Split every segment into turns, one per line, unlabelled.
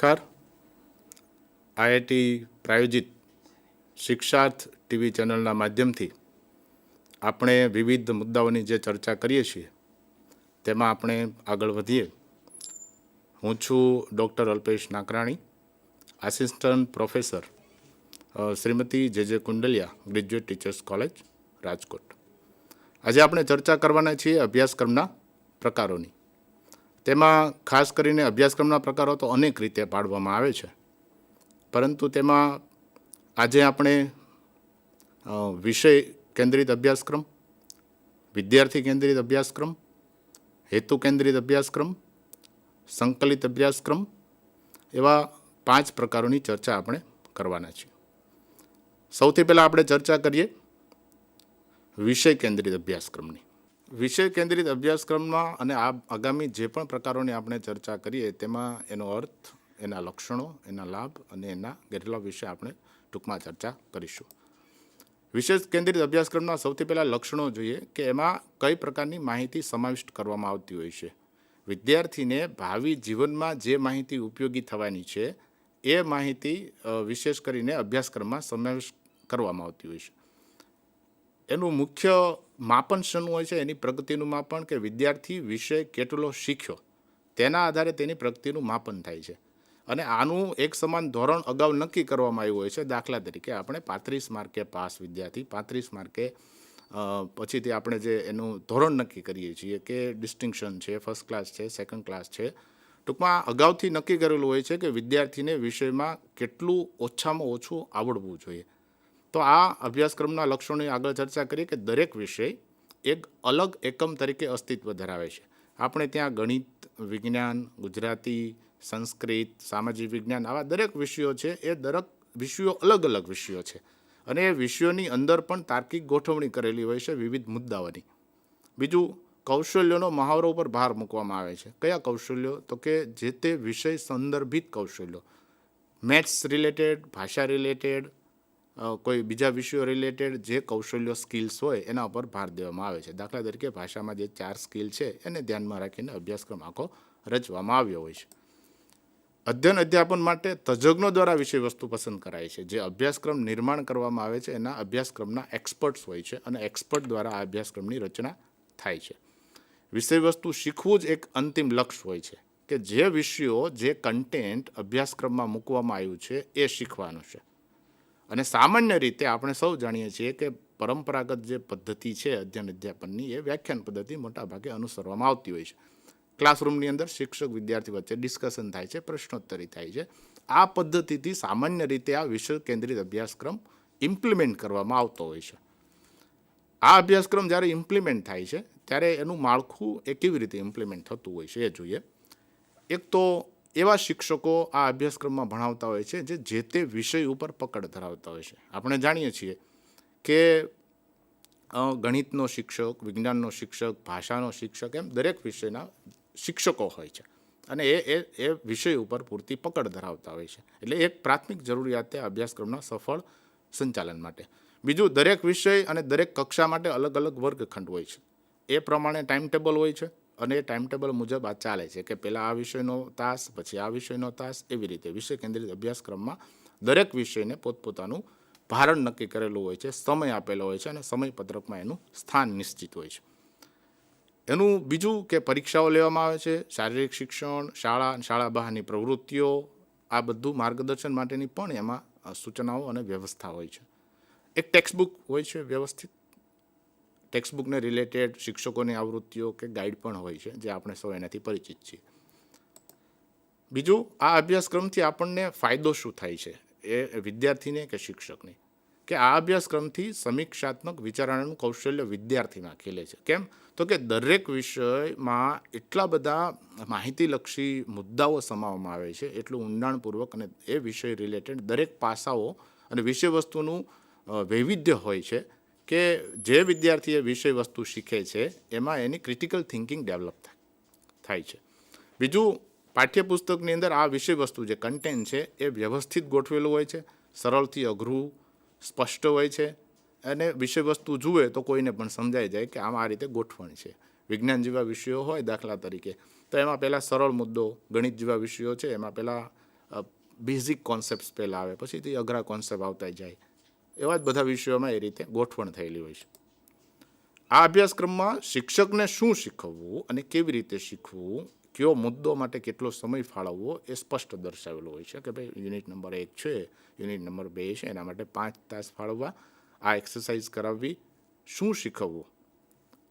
નમસ્કાર. IIT પ્રાયોજિત Shiksharth TV ચેનલના માધ્યમથી આપણે વિવિધ મુદ્દાઓની જે ચર્ચા કરીએ છીએ તેમાં આપણે આગળ વધીએ. હું છું doctor Alpesh Nakrani, assistant professor Shrimati J Kundaliya graduate teachers college, Rajkot. આજે આપણે ચર્ચા કરવાના છીએ અભ્યાસક્રમના પ્રકારોની. તેમાં ખાસ કરીને અભ્યાસક્રમના પ્રકારો તો અનેક રીતે પાડવામાં આવે છે, પરંતુ તેમાં આજે આપણે વિષય કેન્દ્રિત અભ્યાસક્રમ, વિદ્યાર્થી કેન્દ્રિત અભ્યાસક્રમ, હેતુ કેન્દ્રિત અભ્યાસક્રમ, સંકલિત અભ્યાસક્રમ એવા 5 પ્રકારોની ચર્ચા આપણે કરવાના છીએ. સૌથી પહેલાં આપણે ચર્ચા કરીએ વિષય કેન્દ્રિત અભ્યાસક્રમની. વિષય કેન્દ્રિત અભ્યાસક્રમમાં અને આ આગામી જે પણ પ્રકારોની આપણે ચર્ચા કરીએ તેમાં એનો અર્થ, એના લક્ષણો, એના લાભ અને એના ગેરલાભ વિશે આપણે ટૂંકમાં ચર્ચા કરીશું. વિષય કેન્દ્રિત અભ્યાસક્રમના સૌથી પહેલાં લક્ષણો જોઈએ કે એમાં કઈ પ્રકારની માહિતી સમાવિષ્ટ કરવામાં આવતી હોય છે. વિદ્યાર્થીને ભાવિ જીવનમાં જે માહિતી ઉપયોગી થવાની છે એ માહિતી વિશેષ કરીને અભ્યાસક્રમમાં સમાવિષ્ટ કરવામાં આવતી હોય છે. એનું મુખ્ય માપન શું હોય છે? એની પ્રગતિનું માપન, કે વિદ્યાર્થી વિષય કેટલો શીખ્યો તેના આધારે તેની પ્રગતિનું માપન થાય છે. અને આનું એક સમાન ધોરણ અગાઉ નક્કી કરવામાં આવ્યું હોય છે. દાખલા તરીકે આપણે 35 માર્કે પાસ વિદ્યાર્થી, 35 માર્કે પછીથી આપણે જે એનું ધોરણ નક્કી કરીએ છીએ કે ડિસ્ટિંક્શન છે, ફર્સ્ટ ક્લાસ છે, સેકન્ડ ક્લાસ છે, ટૂંકમાં અગાઉથી નક્કી કરેલું હોય છે કે વિદ્યાર્થીને વિષયમાં કેટલું ઓછામાં ઓછું આવડવું જોઈએ. તો આ અભ્યાસક્રમના લક્ષણોની આગળ ચર્ચા કરીએ કે દરેક વિષય એક અલગ એકમ તરીકે અસ્તિત્વ ધરાવે છે. આપણે ત્યાં ગણિત, વિજ્ઞાન, ગુજરાતી, સંસ્કૃત, સામાજિક વિજ્ઞાન, આવા દરેક વિષયો છે. એ દરેક વિષયો અલગ અલગ વિષયો છે અને એ વિષયોની અંદર પણ તાર્કિક ગોઠવણી કરેલી હોય છે વિવિધ મુદ્દાઓની. બીજું, કૌશલ્યોનો મહાવરો ઉપર ભાર મૂકવામાં આવે છે. કયા કૌશલ્યો? તો કે જે તે વિષય સંદર્ભિત કૌશલ્યો, મેથ્સ રિલેટેડ, ભાષા રિલેટેડ, કોઈ બીજા વિષયો રિલેટેડ જે કૌશલ્યો સ્કિલ્સ હોય એના ઉપર ભાર દેવામાં આવે છે. દાખલા તરીકે ભાષામાં જે 4 સ્કિલ છે એને ધ્યાનમાં રાખીને અભ્યાસક્રમ આખો રચવામાં આવ્યો હોય છે. અધ્યયન અધ્યાપન માટે તજજ્ઞો દ્વારા વિષય વસ્તુ પસંદ કરાય છે. જે અભ્યાસક્રમ નિર્માણ કરવામાં આવે છે એના અભ્યાસક્રમના એક્સપર્ટ્સ હોય છે અને એક્સપર્ટ દ્વારા આ અભ્યાસક્રમની રચના થાય છે. વિષય વસ્તુ શીખવું જ એક અંતિમ લક્ષ્ય હોય છે કે જે વિષયો, જે કન્ટેન્ટ અભ્યાસક્રમમાં મૂકવામાં આવ્યું છે એ શીખવાનું છે. અને સામાન્ય રીતે આપણે સૌ જાણીએ છીએ કે પરંપરાગત જે પદ્ધતિ છે અધ્યયન અધ્યાપનની, એ વ્યાખ્યાન પદ્ધતિ મોટાભાગે અનુસરવામાં આવતી હોય છે. ક્લાસરૂમની અંદર શિક્ષક વિદ્યાર્થી વચ્ચે ડિસ્કશન થાય છે, પ્રશ્નોત્તરી થાય છે. આ પદ્ધતિથી સામાન્ય રીતે આ વિષય કેન્દ્રિત અભ્યાસક્રમ ઇમ્પ્લિમેન્ટ કરવામાં આવતો હોય છે. આ અભ્યાસક્રમ જ્યારે ઇમ્પ્લિમેન્ટ થાય છે ત્યારે એનું માળખું એ કેવી રીતે ઇમ્પ્લિમેન્ટ થતું હોય છે એ જોઈએ. એક તો એવા શિક્ષકો આ અભ્યાસક્રમમાં ભણાવતા હોય છે જે તે વિષય ઉપર પકડ ધરાવતા હોય છે. આપણે જાણીએ છીએ કે ગણિતનો શિક્ષક, વિજ્ઞાનનો શિક્ષક, ભાષાનો શિક્ષક, એમ દરેક વિષયના શિક્ષકો હોય છે અને એ વિષય ઉપર પૂરતી પકડ ધરાવતા હોય છે. એટલે એક પ્રાથમિક જરૂરિયાત છે અભ્યાસક્રમના સફળ સંચાલન માટે. બીજું, દરેક વિષય અને દરેક કક્ષા માટે અલગ અલગ વર્ગખંડ હોય છે. એ પ્રમાણે ટાઈમ ટેબલ હોય છે અને એ ટાઈમ ટેબલ મુજબ આ ચાલે છે કે પહેલાં આ વિષયનો તાસ, પછી આ વિષયનો તાસ, એવી રીતે વિષય કેન્દ્રિત અભ્યાસક્રમમાં દરેક વિષયને પોતપોતાનું ભારણ નક્કી કરેલું હોય છે, સમય આપેલો હોય છે અને સમયપત્રકમાં એનું સ્થાન નિશ્ચિત હોય છે. એનું બીજું કે પરીક્ષાઓ લેવામાં આવે છે, શારીરિક શિક્ષણ, શાળા બહારની પ્રવૃત્તિઓ, આ બધું માર્ગદર્શન માટેની પણ એમાં સૂચનાઓ અને વ્યવસ્થા હોય છે. એક ટેક્સ્ટબુક હોય છે વ્યવસ્થિત. ટેક્સ્ટબુકને રિલેટેડ શિક્ષકોની આવૃત્તિઓ કે ગાઈડ પણ હોય છે જે આપણે સૌ એનાથી પરિચિત છીએ. બીજું, આ અભ્યાસક્રમથી આપણને ફાયદો શું થાય છે એ વિદ્યાર્થીને કે શિક્ષકને, કે આ અભ્યાસક્રમથી સમીક્ષાત્મક વિચારણાનું કૌશલ્ય વિદ્યાર્થીમાં ખીલે છે. કેમ? તો કે દરેક વિષયમાં એટલા બધા માહિતીલક્ષી મુદ્દાઓ સમાવવામાં આવે છે, એટલું ઊંડાણપૂર્વક, અને એ વિષય રિલેટેડ દરેક પાસાઓ અને વિષય વસ્તુનું વૈવિધ્ય હોય છે કે જે વિદ્યાર્થીએ વિષય વસ્તુ શીખે છે એમાં એની ક્રિટિકલ થિંકિંગ ડેવલપ થાય છે. બીજું, પાઠ્યપુસ્તકની અંદર આ વિષય વસ્તુ જે કન્ટેન્ટ છે એ વ્યવસ્થિત ગોઠવેલું હોય છે, સરળથી અઘરું સ્પષ્ટ હોય છે અને વિષય વસ્તુ જુએ તો કોઈને પણ સમજાઈ જાય કે આમાં આ રીતે ગોઠવણ છે. વિજ્ઞાન જેવા વિષયો હોય દાખલા તરીકે, તો એમાં પહેલાં સરળ મુદ્દો, ગણિત જેવા વિષયો છે એમાં પહેલાં બેઝિક કોન્સેપ્ટ પહેલાં આવે, પછીથી અઘરા કોન્સેપ્ટ આવતા જાય. એવા જ બધા વિષયોમાં એ રીતે ગોઠવણ થયેલી હોય છે. આ અભ્યાસક્રમમાં શિક્ષકને શું શીખવવું અને કેવી રીતે શીખવું, કયો મુદ્દો માટે કેટલો સમય ફાળવવો એ સ્પષ્ટ દર્શાવેલું હોય છે કે ભાઈ યુનિટ નંબર 1 છે, યુનિટ નંબર 2 છે, એના માટે 5 તાસ ફાળવવા, આ એક્સરસાઇઝ કરાવવી, શું શીખવવું,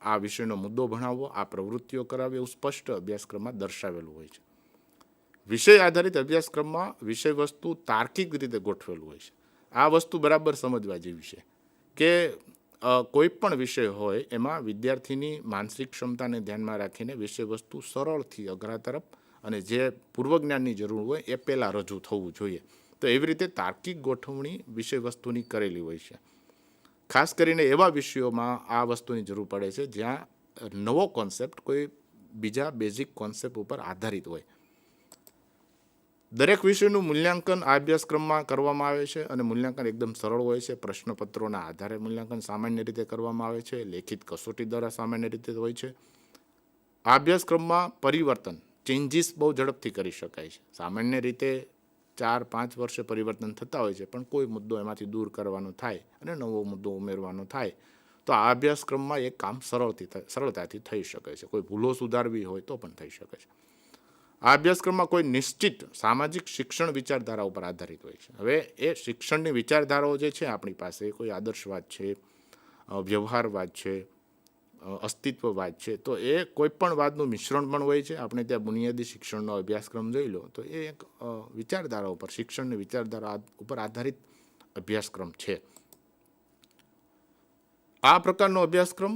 આ વિષયનો મુદ્દો ભણાવવો, આ પ્રવૃત્તિઓ કરાવવી, એવું સ્પષ્ટ અભ્યાસક્રમમાં દર્શાવેલું હોય છે. વિષય આધારિત અભ્યાસક્રમમાં વિષય વસ્તુ તાર્કિક રીતે ગોઠવેલું હોય છે. આ વસ્તુ બરાબર સમજવા જેવી છે કે કોઈ પણ વિષય હોય એમાં વિદ્યાર્થીની માનસિક ક્ષમતાને ધ્યાનમાં રાખીને વિષય વસ્તુ સરળથી અઘરા તરફ અને જે પૂર્વજ્ઞાનની જરૂર હોય એ પહેલાં રજૂ થવું જોઈએ. તો એવી રીતે તાર્કિક ગોઠવણી વિષય વસ્તુની કરેલી હોય છે. ખાસ કરીને એવા વિષયોમાં આ વસ્તુની જરૂર પડે છે જ્યાં નવો કોન્સેપ્ટ કોઈ બીજા બેઝિક કોન્સેપ્ટ ઉપર આધારિત હોય. દરેક વિષયનું મૂલ્યાંકન આ અભ્યાસક્રમમાં કરવામાં આવે છે અને મૂલ્યાંકન એકદમ સરળ હોય છે. પ્રશ્નપત્રોના આધારે મૂલ્યાંકન સામાન્ય રીતે કરવામાં આવે છે. લેખિત કસોટી દ્વારા સામાન્ય રીતે હોય છે. આ અભ્યાસક્રમમાં પરિવર્તન, ચેન્જીસ બહુ ઝડપથી કરી શકાય છે. સામાન્ય રીતે 4-5 વર્ષે પરિવર્તન થતા હોય છે, પણ કોઈ મુદ્દો એમાંથી દૂર કરવાનો થાય અને નવો મુદ્દો ઉમેરવાનો થાય તો આ અભ્યાસક્રમમાં એ કામ સરળતાથી થઈ શકે છે. કોઈ ભૂલો સુધારવી હોય તો પણ થઈ શકે છે. આ અભ્યાસક્રમમાં કોઈ નિશ્ચિત સામાજિક શિક્ષણ વિચારધારા ઉપર આધારિત હોય છે. હવે એ શિક્ષણની વિચારધારાઓ જે છે આપણી પાસે, કોઈ આદર્શવાદ છે, વ્યવહારવાદ છે, અસ્તિત્વવાદ છે, તો એ કોઈ પણ વાદનું મિશ્રણ પણ હોય છે. આપણે ત્યાં બુનિયાદી શિક્ષણનો અભ્યાસક્રમ જોઈ લો તો એ એક વિચારધારા ઉપર, શિક્ષણની વિચારધારા ઉપર આધારિત અભ્યાસક્રમ છે. આ પ્રકારનો અભ્યાસક્રમ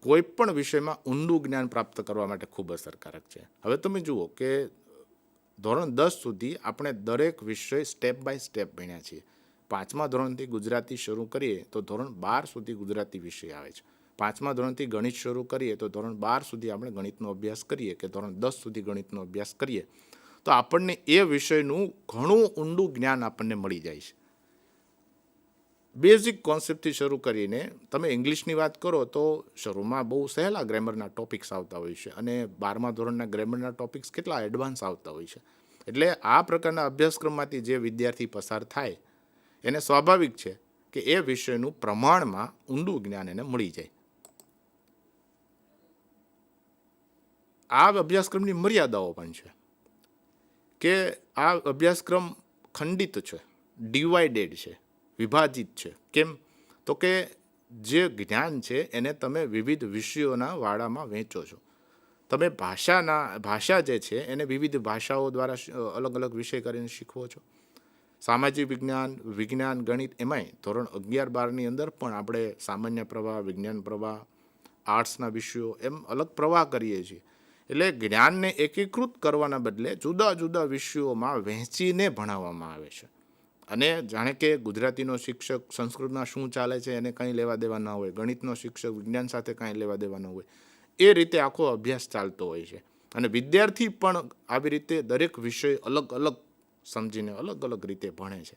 કોઈ પણ વિષયમાં ઊંડું જ્ઞાન પ્રાપ્ત કરવા માટે ખૂબ અસરકારક છે. હવે તમે જુઓ કે ધોરણ 10 સુધી આપણે દરેક વિષય સ્ટેપ બાય સ્ટેપ ભણ્યા છીએ. 5મા ધોરણથી ગુજરાતી શરૂ કરીએ તો ધોરણ 12 સુધી ગુજરાતી વિષય આવે છે. 5મા ધોરણથી ગણિત શરૂ કરીએ તો ધોરણ 12 સુધી આપણે ગણિતનો અભ્યાસ કરીએ કે ધોરણ 10 સુધી ગણિતનો અભ્યાસ કરીએ તો આપણને એ વિષયનું ઘણું ઊંડું જ્ઞાન આપણને મળી જાય છે. બેઝિક કોન્સેપ્ટથી શરૂ કરીને તમે ઇંગ્લિશની વાત કરો તો શરૂમાં બહુ સહેલા ગ્રામરના ટોપિક્સ આવતા હોય છે અને 12મા ધોરણના ગ્રામરના ટોપિક્સ કેટલા એડવાન્સ આવતા હોય છે. એટલે આ પ્રકારના અભ્યાસક્રમમાંથી જે વિદ્યાર્થી પસાર થાય એને સ્વાભાવિક છે કે એ વિષયનું પ્રમાણમાં ઊંડું જ્ઞાન એને મળી જાય. આ અભ્યાસક્રમની મર્યાદાઓ પણ છે કે આ અભ્યાસક્રમ ખંડિત છે, ડિવાઇડેડ છે, વિભાજિત છે. કેમ? તો કે જે જ્ઞાન છે એને તમે વિવિધ વિષયોના વાડામાં વહેંચો છો. તમે ભાષા જે છે એને વિવિધ ભાષાઓ દ્વારા અલગ અલગ વિષય કરીને શીખવો છો. સામાજિક વિજ્ઞાન, વિજ્ઞાન, ગણિત, એમાંય ધોરણ 11-12ની અંદર પણ આપણે સામાન્ય પ્રવાહ, વિજ્ઞાન પ્રવાહ, આર્ટ્સના વિષયો એમ અલગ પ્રવાહ કરીએ છીએ. એટલે જ્ઞાનને એકીકૃત કરવાના બદલે જુદા જુદા વિષયોમાં વહેંચીને ભણાવવામાં આવે છે. અને જાણે કે ગુજરાતીનો શિક્ષક સંસ્કૃતમાં શું ચાલે છે એને કંઈ લેવા દેવા ન હોય, ગણિતનો શિક્ષક વિજ્ઞાન સાથે કાંઈ લેવા દેવા ન હોય, એ રીતે આખો અભ્યાસ ચાલતો હોય છે. અને વિદ્યાર્થી પણ આવી રીતે દરેક વિષય અલગ અલગ સમજીને અલગ અલગ રીતે ભણે છે.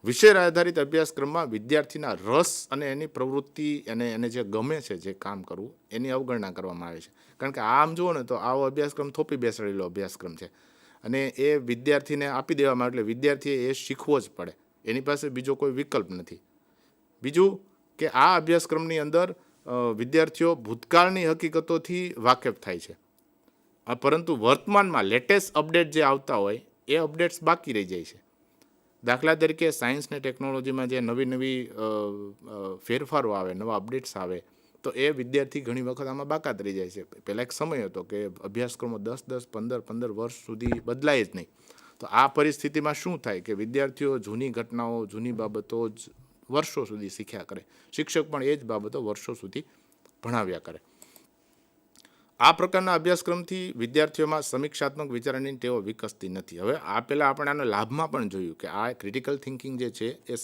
વિષય આધારિત અભ્યાસક્રમમાં વિદ્યાર્થીના રસ અને એની પ્રવૃત્તિ એને જે ગમે છે જે કામ કરવું એની અવગણના કરવામાં આવે છે. કારણ કે આમ જુઓ ને તો આવો અભ્યાસક્રમ થોપી બેસાડેલો અભ્યાસક્રમ છે અને એ વિદ્યાર્થીને આપી દેવામાં એટલે વિદ્યાર્થીએ એ શીખવો જ પડે, એની પાસે બીજો કોઈ વિકલ્પ નથી. બીજું કે આ અભ્યાસક્રમની અંદર વિદ્યાર્થીઓ ભૂતકાળની હકીકતોથી વાકેફ થાય છે, પરંતુ વર્તમાનમાં લેટેસ્ટ અપડેટ જે આવતા હોય એ અપડેટ્સ બાકી રહી જાય છે. દાખલા તરીકે સાયન્સ ને ટેકનોલોજીમાં જે નવી ફેરફારો આવે, નવા અપડેટ્સ આવે તો એ વિદ્યાર્થી ઘણી વખત આમાં બાકાત રહી જાય છે. પહેલાં એક સમય હતો કે અભ્યાસક્રમો 10-10, 15-15 વર્ષ સુધી બદલાય જ નહીં. તો આ પરિસ્થિતિમાં શું થાય કે વિદ્યાર્થીઓ જૂની ઘટનાઓ, જૂની બાબતો જ વર્ષો સુધી શીખ્યા કરે, શિક્ષક પણ એ જ બાબતો વર્ષો સુધી ભણાવ્યા કરે. આ પ્રકારના અભ્યાસક્રમથી વિદ્યાર્થીઓમાં સમીક્ષાત્મક વિચારણાની ટેવો વિકસતી નથી. હવે આ પહેલાં આપણે આના લાભમાં પણ જોયું કે આ ક્રિટિકલ થિંકિંગ જે છે એ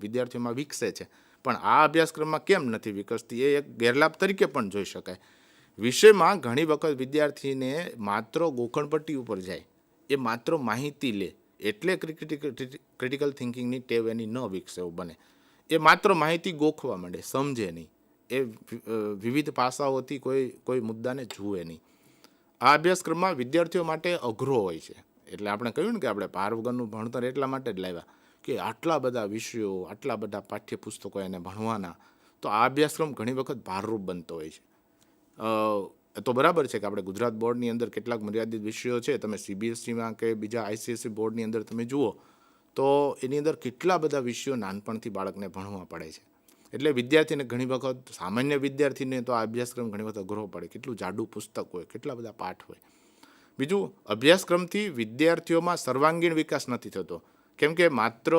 વિદ્યાર્થીઓમાં વિકસે છે, પણ આ અભ્યાસક્રમમાં કેમ નથી વિકસતી એ એક ગેરલાભ તરીકે પણ જોઈ શકાય. વિષયમાં ઘણી વખત વિદ્યાર્થીને માત્ર ગોખણપટ્ટી ઉપર જાય, એ માત્ર માહિતી લે એટલે ક્રિટિકલ થિંકિંગની ટેવ એની ન વિકસે એવું બને. એ માત્ર માહિતી ગોખવા માંડે, સમજે નહીં, એ વિવિધ પાસાઓથી કોઈ મુદ્દાને જુએ નહીં. આ અભ્યાસક્રમમાં વિદ્યાર્થીઓ માટે અઘરો હોય છે એટલે આપણે કહ્યું ને કે આપણે ભાર વગરનું ભણતર એટલા માટે જ લાવ્યા કે આટલા બધા વિષયો, આટલા બધા પાઠ્યપુસ્તકો એને ભણવાના, તો આ અભ્યાસક્રમ ઘણી વખત ભારરૂપ બનતો હોય છે. તો બરાબર છે કે આપણે ગુજરાત બોર્ડની અંદર કેટલાક મર્યાદિત વિષયો છે, તમે CBSEમાં કે બીજા ICSE બોર્ડની અંદર તમે જુઓ તો એની અંદર કેટલા બધા વિષયો નાનપણથી બાળકને ભણવા પડે છે. એટલે વિદ્યાર્થીને ઘણી વખત, સામાન્ય વિદ્યાર્થીને તો આ અભ્યાસક્રમ ઘણી વખત અઘરો પડે, કેટલું જાડું પુસ્તક હોય, કેટલા બધા પાઠ હોય. બીજું, અભ્યાસક્રમથી વિદ્યાર્થીઓમાં સર્વાંગીણ વિકાસ નથી થતો, કેમ કે માત્ર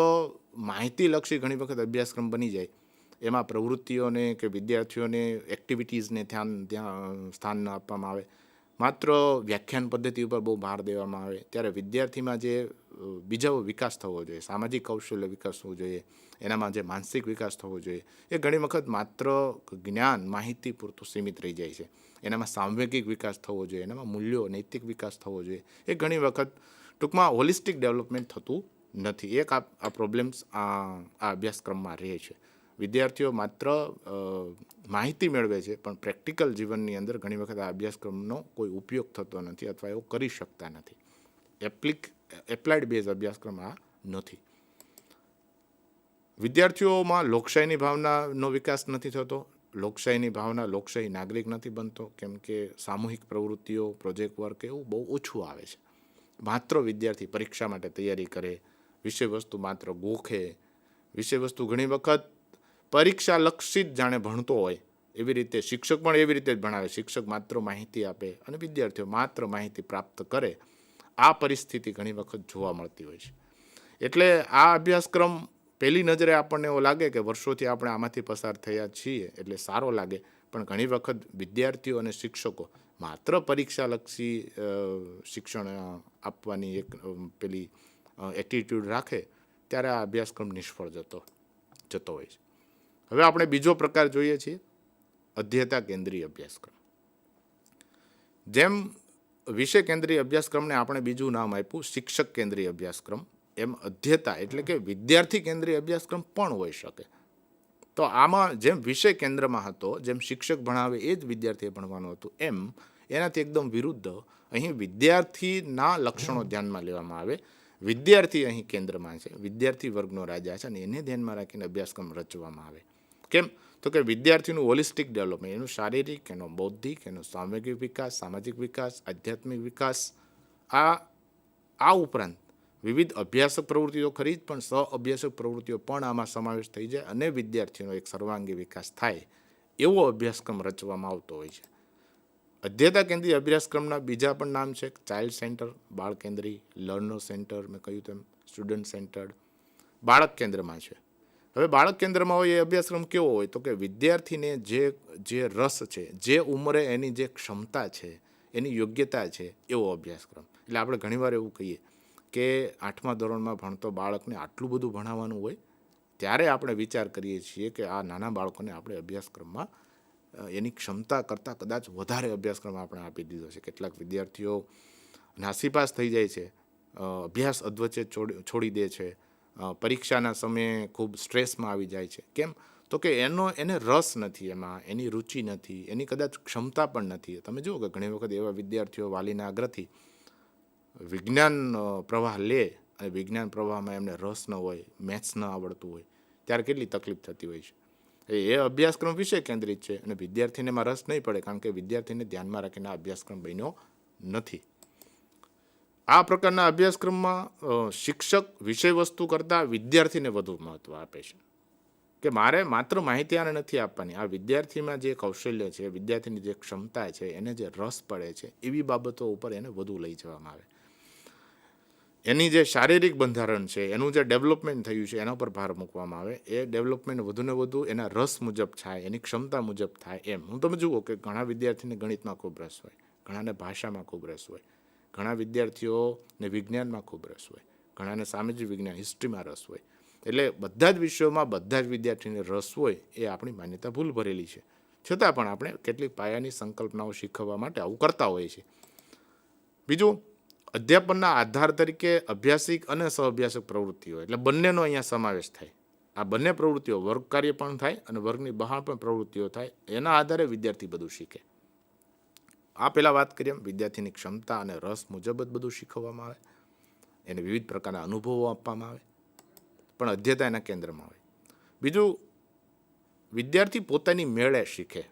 માહિતીલક્ષી ઘણી વખત અભ્યાસક્રમ બની જાય, એમાં પ્રવૃત્તિઓને કે વિદ્યાર્થીઓને એક્ટિવિટીઝને ત્યાં સ્થાન ન આપવામાં આવે, માત્ર વ્યાખ્યાન પદ્ધતિ ઉપર બહુ ભાર દેવામાં આવે, ત્યારે વિદ્યાર્થીમાં જે બીજો વિકાસ થવો જોઈએ, સામાજિક કૌશલ્ય વિકાસ થવો જોઈએ, એનામાં જે માનસિક વિકાસ થવો જોઈએ, એ ઘણી વખત માત્ર જ્ઞાન, માહિતી પૂરતું સીમિત રહી જાય છે. એનામાં સાંવેગિક વિકાસ થવો જોઈએ, એનામાં મૂલ્યો, નૈતિક વિકાસ થવો જોઈએ, એ ઘણી વખત ટૂંકમાં હોલિસ્ટિક ડેવલપમેન્ટ થતું નથી. એક આ પ્રોબ્લેમ્સ આ અભ્યાસક્રમમાં રહે છે. વિદ્યાર્થીઓ માત્ર માહિતી મેળવે છે, પણ પ્રેક્ટિકલ જીવનની અંદર ઘણી વખત આ અભ્યાસક્રમનો કોઈ ઉપયોગ થતો નથી અથવા એવું કરી શકતા નથી. એપ્લાઇડ બેઝ અભ્યાસક્રમ આ નથી. વિદ્યાર્થીઓમાં લોકશાહીની ભાવનાનો વિકાસ નથી થતો. લોકશાહીની ભાવના, લોકશાહી નાગરિક નથી બનતો, કેમ કે સામૂહિક પ્રવૃત્તિઓ, પ્રોજેક્ટ વર્ક એવું બહુ ઓછું આવે છે. માત્ર વિદ્યાર્થી પરીક્ષા માટે તૈયારી કરે, વિષય વસ્તુ માત્ર ગોખે, વિષય વસ્તુ ઘણી વખત પરીક્ષા લક્ષિત જાણે ભણતો હોય એવી રીતે, શિક્ષક પણ એવી રીતે જ ભણાવે, શિક્ષક માત્ર માહિતી આપે અને વિદ્યાર્થીઓ માત્ર માહિતી પ્રાપ્ત કરે. આ પરિસ્થિતિ ઘણી વખત જોવા મળતી હોય છે. એટલે આ અભ્યાસક્રમ પહેલી નજરે આપણને એવો લાગે કે વર્ષોથી આપણે આમાંથી પસાર થયા છીએ એટલે સારો લાગે, પણ ઘણી વખત વિદ્યાર્થીઓ અને શિક્ષકો માત્ર પરીક્ષાલક્ષી શિક્ષણ આપવાની એક પેલી એટીટ્યૂડ રાખે ત્યારે આ અભ્યાસક્રમ નિષ્ફળ જતો હોય છે. હવે આપણે બીજો પ્રકાર જોઈએ છીએ, અધ્યેતા કેન્દ્રીય અભ્યાસક્રમ. જેમ વિષય કેન્દ્રીય અભ્યાસક્રમને આપણે બીજું નામ આપ્યું શિક્ષક કેન્દ્રીય અભ્યાસક્રમ, એમ અધ્યેતા એટલે કે વિદ્યાર્થી કેન્દ્રીય અભ્યાસક્રમ પણ હોઈ શકે. તો આમાં જેમ વિષય કેન્દ્રમાં હતો, જેમ શિક્ષક ભણાવે એ જ વિદ્યાર્થીએ ભણવાનું હતું, એમ એનાથી એકદમ વિરુદ્ધ અહીં વિદ્યાર્થીના લક્ષણો ધ્યાનમાં લેવામાં આવે. વિદ્યાર્થી અહીં કેન્દ્રમાં છે, વિદ્યાર્થી વર્ગનો રાજા છે, અને એને ધ્યાનમાં રાખીને અભ્યાસક્રમ રચવામાં આવે. કેમ? તો કે વિદ્યાર્થીનું હોલિસ્ટિક ડેવલપમેન્ટ, એનું શારીરિક, એનો બૌદ્ધિક, એનો સાંવેગિક વિકાસ, સામાજિક વિકાસ, આધ્યાત્મિક વિકાસ, આ ઉપરાંત વિવિધ અભ્યાસક પ્રવૃત્તિઓ ખરી જ, પણ સહ અભ્યાસક પ્રવૃત્તિઓ પણ આમાં સમાવેશ થઈ જાય અને વિદ્યાર્થીનો એક સર્વાંગી વિકાસ થાય એવો અભ્યાસક્રમ રચવામાં આવતો હોય છે. અધ્યેતા કેન્દ્રીય અભ્યાસક્રમના બીજા પણ નામ છે ચાઇલ્ડ સેન્ટર, બાળ કેન્દ્રી, લર્નર સેન્ટર, મેં કહ્યું તેમ સ્ટુડન્ટ સેન્ટર્ડ, બાળક કેન્દ્રમાં છે. હવે બાળક કેન્દ્રમાં હોય એ અભ્યાસક્રમ કેવો હોય? તો કે વિદ્યાર્થીને જે રસ છે, જે ઉંમરે એની જે ક્ષમતા છે, એની યોગ્યતા છે, એવો અભ્યાસક્રમ. એટલે આપણે ઘણીવાર એવું કહીએ કે 8મા ધોરણમાં ભણતો બાળકને આટલું બધું ભણાવવાનું હોય, ત્યારે આપણે વિચાર કરીએ છીએ કે આ નાના બાળકોને આપણે અભ્યાસક્રમમાં એની ક્ષમતા કરતાં કદાચ વધારે અભ્યાસક્રમ આપણે આપી દીધો છે. કેટલાક વિદ્યાર્થીઓ નાસીપાસ થઈ જાય છે, અભ્યાસ અધવચ્ચે છોડી દે છે, પરીક્ષાના સમયે ખૂબ સ્ટ્રેસમાં આવી જાય છે. કેમ? તો કે એને રસ નથી, એમાં એની રુચિ નથી, એની કદાચ ક્ષમતા પણ નથી. તમે જુઓ કે ઘણી વખત એવા વિદ્યાર્થીઓ વાલીના આગ્રહથી વિજ્ઞાન પ્રવાહ લે અને વિજ્ઞાન પ્રવાહમાં એમને રસ ન હોય, મેથ્સ ન આવડતું હોય, ત્યારે કેટલી તકલીફ થતી હોય છે. એ અભ્યાસક્રમ વિષય કેન્દ્રિત છે અને વિદ્યાર્થીને એમાં રસ નહીં પડે, કારણ કે વિદ્યાર્થીને ધ્યાનમાં રાખીને આ અભ્યાસક્રમ બન્યો નથી. આ પ્રકારના અભ્યાસક્રમમાં શિક્ષક વિષય વસ્તુ કરતાં વિદ્યાર્થીને વધુ મહત્ત્વ આપે છે કે મારે માત્ર માહિતી આને નથી આપવાની, આ વિદ્યાર્થીમાં જે કૌશલ્ય છે, વિદ્યાર્થીની જે ક્ષમતા છે, એને જે રસ પડે છે, એવી બાબતો ઉપર એને વધુ લઈ જવામાં આવે. એની જે શારીરિક બંધારણ છે, એનું જે ડેવલપમેન્ટ થયું છે, એના પર ભાર મૂકવામાં આવે. એ ડેવલપમેન્ટ વધુને વધુ એના રસ મુજબ થાય, એની ક્ષમતા મુજબ થાય એમ. હું તમે જુઓ કે ઘણા વિદ્યાર્થીને ગણિતમાં ખૂબ રસ હોય, ઘણાને ભાષામાં ખૂબ રસ હોય, ઘણા વિદ્યાર્થીઓને વિજ્ઞાનમાં ખૂબ રસ હોય, ઘણાને સામાજિક વિજ્ઞાન, હિસ્ટ્રીમાં રસ હોય. એટલે બધા જ વિષયોમાં બધા જ વિદ્યાર્થીને રસ હોય એ આપણી માન્યતા ભૂલ ભરેલી છે. છતાં પણ આપણે કેટલીક પાયાની સંકલ્પનાઓ શીખવવા માટે આવું કરતા હોઈએ છીએ. બીજું, અધ્યાપનના આધાર તરીકે અભ્યાસિક અને સહઅભ્યાસક પ્રવૃત્તિઓ, એટલે બંનેનો અહીંયા સમાવેશ થાય. આ બંને પ્રવૃત્તિઓ, વર્ગ કાર્ય પણ થાય અને વર્ગની બહાર પણ પ્રવૃત્તિઓ થાય. એના આધારે વિદ્યાર્થી બધું શીખે. આ પહેલાં વાત કરીએ, વિદ્યાર્થીની ક્ષમતા અને રસ મુજબ જ બધું શીખવવામાં આવે. એને વિવિધ પ્રકારના અનુભવો આપવામાં આવે, પણ અધ્યયતા એના કેન્દ્રમાં આવે. બીજું, વિદ્યાર્થી પોતાની મેળે શીખે.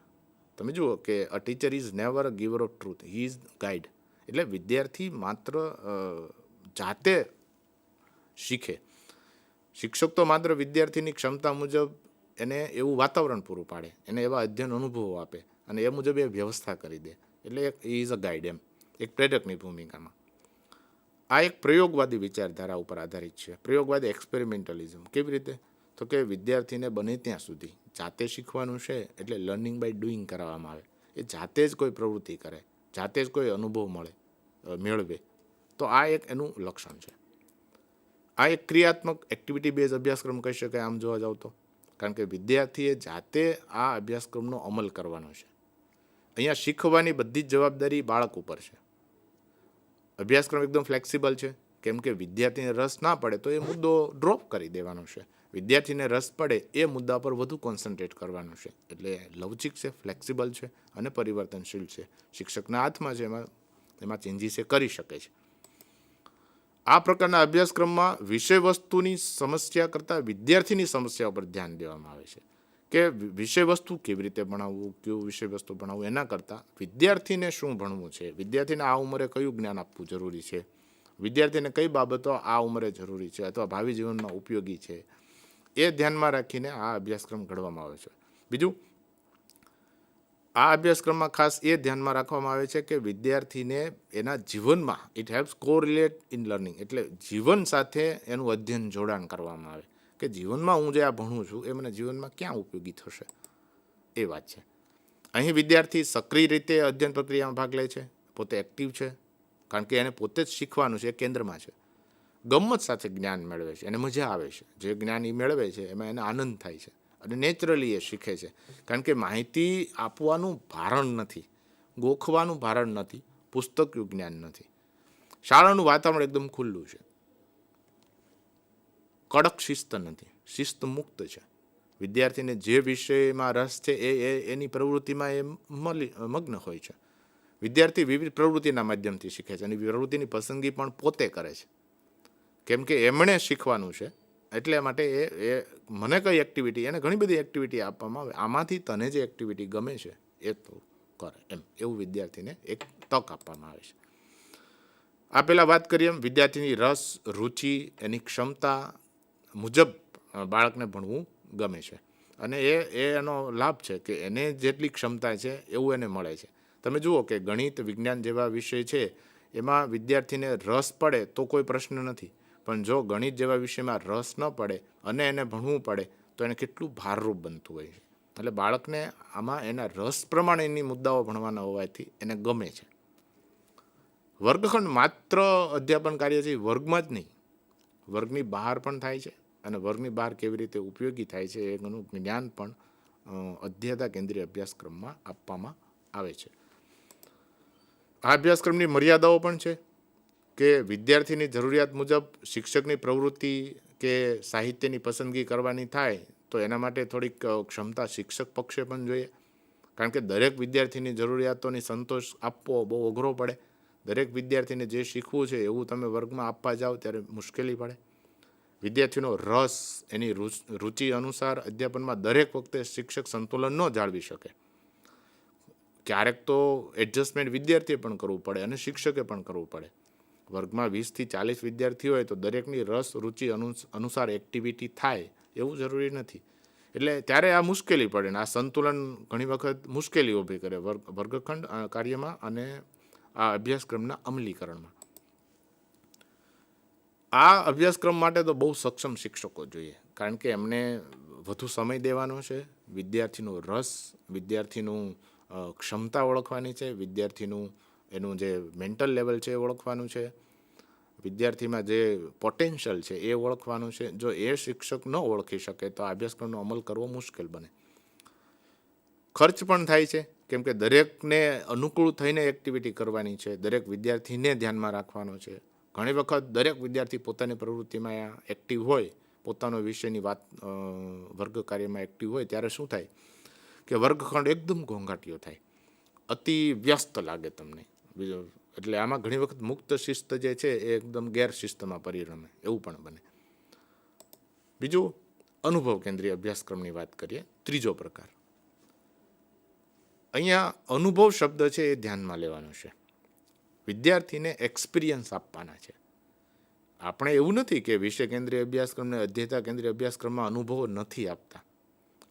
તમે જુઓ કે a teacher is never a giver of truth, he is guide. એટલે વિદ્યાર્થી માત્ર જાતે શીખે. શિક્ષક તો માત્ર વિદ્યાર્થીની ક્ષમતા મુજબ એને એવું વાતાવરણ પૂરું પાડે, એને એવા અધ્યયન અનુભવો આપે અને એ મુજબ એ વ્યવસ્થા કરી દે. એટલે ઇઝ અ ગાઈડ, એમ એક પ્રેરકની ભૂમિકામાં. આ એક પ્રયોગવાદી વિચારધારા ઉપર આધારિત છે. પ્રયોગવાદી એક્સપેરિમેન્ટલિઝમ કેવી રીતે? તો કે વિદ્યાર્થીને બને ત્યાં સુધી જાતે શીખવાનું છે, એટલે લર્નિંગ બાય ડુઈંગ કરાવવામાં આવે. એ જાતે જ કોઈ પ્રવૃત્તિ કરે, જાતે જ કોઈ અનુભવ મેળવે. તો આ એક એનું લક્ષણ છે. આ એક ક્રિયાત્મક એક્ટિવિટી બેઝ અભ્યાસક્રમ કહી શકાય આમ જોવા જાવ તો, કારણ કે વિદ્યાર્થીએ જાતે આ અભ્યાસક્રમનો અમલ કરવાનો છે. અહીંયા શીખવાની બધી જ જવાબદારી બાળક ઉપર છે. અભ્યાસક્રમ એકદમ ફ્લેક્સિબલ છે, કેમ કે વિદ્યાર્થીને રસ ના પડે તો એ મુદ્દો ડ્રોપ કરી દેવાનો છે. વિદ્યાર્થીને રસ પડે એ મુદ્દા પર વધુ કોન્સન્ટ્રેટ કરવાનું છે. એટલે લવચિક છે, ફ્લેક્સિબલ છે અને પરિવર્તનશીલ છે. શિક્ષકના હાથમાં છે, એમાં ચેન્જીસ એ કરી શકે છે. આ પ્રકારના અભ્યાસક્રમમાં વિષય વસ્તુની સમસ્યા કરતાં વિદ્યાર્થીની સમસ્યા પર ધ્યાન દેવામાં આવે છે, કે વિષય વસ્તુ કેવી રીતે ભણાવવું, કયું વિષય વસ્તુ ભણાવવું, એના કરતાં વિદ્યાર્થીને શું ભણવું છે, વિદ્યાર્થીને આ ઉંમરે કયું જ્ઞાન આપવું જરૂરી છે, વિદ્યાર્થીને કઈ બાબતો આ ઉંમરે જરૂરી છે અથવા ભાવિ જીવનમાં ઉપયોગી છે, એ ધ્યાનમાં રાખીને આ અભ્યાસક્રમ ઘડવામાં આવે છે. બીજું, આ અભ્યાસક્રમમાં ખાસ એ ધ્યાનમાં રાખવામાં આવે છે કે વિદ્યાર્થીને એના જીવનમાં it helps correlate in learning, એટલે જીવન સાથે એનું અધ્યયન જોડાણ કરવામાં આવે કે જીવનમાં હું જે આ ભણું છું એ મને જીવનમાં ક્યાં ઉપયોગી થશે, એ વાત છે. અહીં વિદ્યાર્થી સક્રિય રીતે અધ્યયન પ્રક્રિયામાં ભાગ લે છે, પોતે એક્ટિવ છે, કારણ કે એને પોતે જ શીખવાનું છે, એ કેન્દ્રમાં છે. ગમ્મત સાથે જ્ઞાન મેળવે છે, એને મજા આવે છે, જે જ્ઞાન એ મેળવે છે એમાં એને આનંદ થાય છે અને નેચરલી એ શીખે છે, કારણ કે માહિતી આપવાનું ભારણ નથી, ગોખવાનું ભારણ નથી, પુસ્તકયું જ્ઞાન નથી. શાળાનું વાતાવરણ એકદમ ખુલ્લું છે, કડક શિસ્ત નથી, શિસ્ત મુક્ત છે. વિદ્યાર્થીને જે વિષયમાં રસ છે એની પ્રવૃત્તિમાં એ મગ્ન હોય છે. વિદ્યાર્થી વિવિધ પ્રવૃત્તિના માધ્યમથી શીખે છે અને પ્રવૃત્તિની પસંદગી પણ પોતે કરે છે, કેમ કે એમણે શીખવાનું છે. એટલે માટે એ મને કઈ એક્ટિવિટી, એને ઘણી બધી એક્ટિવિટી આપવામાં આવે, આમાંથી તને જે એક્ટિવિટી ગમે છે એ તું કરે, એવું વિદ્યાર્થીને એક તક આપવામાં આવે છે. આ પહેલાં વાત કરીએ એમ વિદ્યાર્થીની રસ, રુચિ, એની ક્ષમતા મુજબ બાળકને ભણવું ગમે છે અને એનો લાભ છે કે એને જેટલી ક્ષમતા છે એવું એને મળે છે. તમે જુઓ કે ગણિત, વિજ્ઞાન જેવા વિષય છે એમાં વિદ્યાર્થીને રસ પડે તો કોઈ પ્રશ્ન નથી, પણ જો ગણિત જેવા વિષયમાં રસ ન પડે અને એને ભણવું પડે તો એને કેટલું ભારરૂપ બનતું હોય છે. એટલે બાળકને આમાં એના રસ પ્રમાણેની મુદ્દાઓ ભણવાના હોવાથી એને ગમે છે. વર્ગખંડ માત્ર અધ્યાપન કાર્ય છે, વર્ગમાં જ નહીં, વર્ગની બહાર પણ થાય છે અને વર્ગની બહાર કેવી રીતે ઉપયોગી થાય છે એનું જ્ઞાન પણ અધ્યયતા કેન્દ્રીય અભ્યાસક્રમમાં આપવામાં આવે છે. આ અભ્યાસક્રમની મર્યાદાઓ પણ છે કે વિદ્યાર્થીની જરૂરિયાત મુજબ શિક્ષકની પ્રવૃત્તિ કે સાહિત્યની પસંદગી કરવાની થાય તો એના માટે થોડીક ક્ષમતા શિક્ષક પક્ષે પણ જોઈએ, કારણ કે દરેક વિદ્યાર્થીની જરૂરિયાતોની સંતોષ આપવો બહુ અઘરો પડે. દરેક વિદ્યાર્થીને જે શીખવું છે એવું તમે વર્ગમાં આપવા જાઓ ત્યારે મુશ્કેલી પડે. વિદ્યાર્થીનો રસ, એની રુચિ અનુસાર અધ્યાપનમાં દરેક વખતે શિક્ષક સંતુલન ન જાળવી શકે. ક્યારેક તો એડજસ્ટમેન્ટ વિદ્યાર્થીએ પણ કરવું પડે અને શિક્ષકે પણ કરવું પડે. વર્ગમાં 20 થી 40 વિદ્યાર્થીઓ હોય તો દરેકની રસ, રુચિ અનુસાર એક્ટિવિટી થાય એવું જરૂરી નથી. એટલે ત્યારે આ મુશ્કેલી પડે ને આ સંતુલન ઘણી વખત મુશ્કેલી ઊભી કરે વર્ગખંડ કાર્યમાં અને આ અભ્યાસક્રમના અમલીકરણમાં. આ અભ્યાસક્રમ માટે તો બહુ સક્ષમ શિક્ષકો જોઈએ, કારણ કે એમને વધુ સમય દેવાનો છે, વિદ્યાર્થીનો રસ, વિદ્યાર્થીનું ક્ષમતા ઓળખવાની છે, વિદ્યાર્થીનું એનું જે મેન્ટલ લેવલ છે એ ઓળખવાનું છે, વિદ્યાર્થીમાં જે પોટેન્શિયલ છે એ ઓળખવાનું છે. જો એ શિક્ષક ન ઓળખી શકે તો આ અભ્યાસક્રમનો અમલ કરવો મુશ્કેલ બને. ખર્ચ પણ થાય છે, કેમ કે દરેકને અનુકૂળ થઈને એક્ટિવિટી કરવાની છે, દરેક વિદ્યાર્થીને ધ્યાનમાં રાખવાનો છે. ઘણી વખત દરેક વિદ્યાર્થી પોતાની પ્રવૃત્તિમાં એક્ટિવ હોય, પોતાનો વિષયની વાત વર્ગ કાર્યમાં એક્ટિવ હોય ત્યારે શું થાય કે વર્ગખંડ એકદમ ઘોંઘાટીયો થાય, અતિ વ્યસ્ત લાગે તમને. એટલે આમાં ઘણી વખત મુક્ત શિસ્ત જે છે એ એકદમ ગેરશિસ્તમાં પરિણમે, એવું પણ બને. બીજું, અનુભવ કેન્દ્રીય અભ્યાસક્રમની વાત કરીએ. ત્રીજો પ્રકાર, અહીંયા અનુભવ શબ્દ છે એ ધ્યાનમાં લેવાનો છે. વિદ્યાર્થીને એક્સપિરિયન્સ આપવાના છે. આપણે એવું નથી કે વિષય કેન્દ્રીય અભ્યાસક્રમને અધ્યયતા કેન્દ્રીય અભ્યાસક્રમમાં અનુભવો નથી આપતા.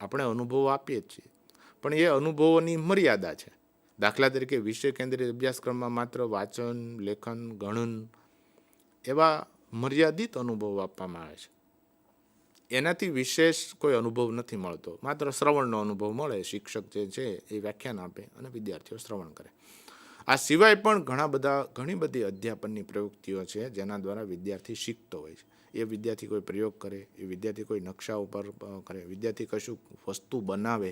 આપણે અનુભવો આપીએ જ છીએ, પણ એ અનુભવોની મર્યાદા છે. દાખલા તરીકે વિષય કેન્દ્રીય અભ્યાસક્રમમાં માત્ર વાંચન, લેખન, ગણન એવા મર્યાદિત અનુભવો આપવામાં આવે છે. એનાથી વિશેષ કોઈ અનુભવ નથી મળતો. માત્ર શ્રવણનો અનુભવ મળે. શિક્ષક જે છે એ વ્યાખ્યાન આપે અને વિદ્યાર્થીઓ શ્રવણ કરે. આ સિવાય પણ ઘણી બધી અધ્યાપનની પ્રવૃત્તિઓ છે જેના દ્વારા વિદ્યાર્થી શીખતો હોય છે. એ વિદ્યાર્થી કોઈ પ્રયોગ કરે, એ વિદ્યાર્થી કોઈ નકશા ઉપર કરે, વિદ્યાર્થી કશું વસ્તુ બનાવે,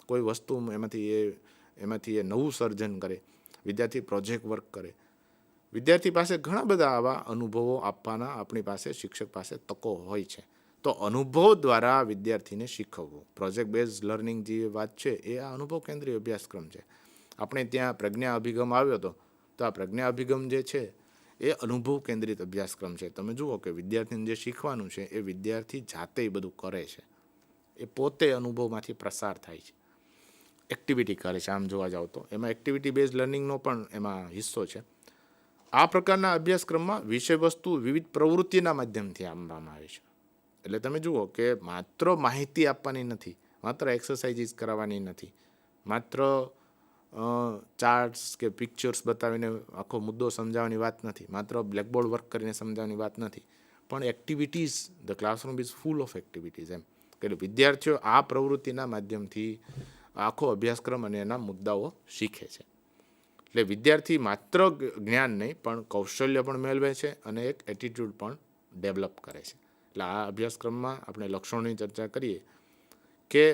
કોઈ વસ્તુ એમાંથી એ નવું સર્જન કરે, વિદ્યાર્થી પ્રોજેક્ટ વર્ક કરે. વિદ્યાર્થી પાસે ઘણા બધા આવા અનુભવો આપવાના આપણી પાસે શિક્ષક પાસે તકો હોય છે. તો અનુભવ દ્વારા વિદ્યાર્થીને શીખવવું, પ્રોજેક્ટ બેઝ લર્નિંગ જે વાત છે એ આ અનુભવ કેન્દ્રીય અભ્યાસક્રમ છે. આપણે ત્યાં પ્રજ્ઞા અભિગમ આવ્યો હતો, તો આ પ્રજ્ઞા અભિગમ જે છે એ અનુભવ કેન્દ્રિત અભ્યાસક્રમ છે. તમે જુઓ કે વિદ્યાર્થીને જે શીખવાનું છે એ વિદ્યાર્થી જાતે બધું કરે છે. એ પોતે અનુભવમાંથી પ્રસાર થાય છે, એક્ટિવિટી કરે છે. આમ જોવા જાવ તો એમાં એક્ટિવિટી બેઝ લર્નિંગનો પણ એમાં હિસ્સો છે. આ પ્રકારના અભ્યાસક્રમમાં વિષય વસ્તુ વિવિધ પ્રવૃત્તિના માધ્યમથી આપવામાં આવે છે. એટલે તમે જુઓ કે માત્ર માહિતી આપવાની નથી, માત્ર એક્સરસાઇઝીસ કરાવવાની નથી, માત્ર ચાર્ટ્સ કે પિક્ચર્સ બતાવીને આખો મુદ્દો સમજાવવાની વાત નથી, માત્ર બ્લેકબોર્ડ વર્ક કરીને સમજાવવાની વાત નથી, પણ activities, the classroom is full of activities. એમ કે વિદ્યાર્થીઓ આ પ્રવૃત્તિના માધ્યમથી આખો અભ્યાસક્રમ અને એના મુદ્દાઓ શીખે છે. એટલે વિદ્યાર્થી માત્ર જ્ઞાન નહીં પણ કૌશલ્ય પણ મેળવે છે અને એક એટીટ્યૂડ પણ ડેવલપ કરે છે. એટલે આ અભ્યાસક્રમમાં આપણે લક્ષણોની ચર્ચા કરીએ કે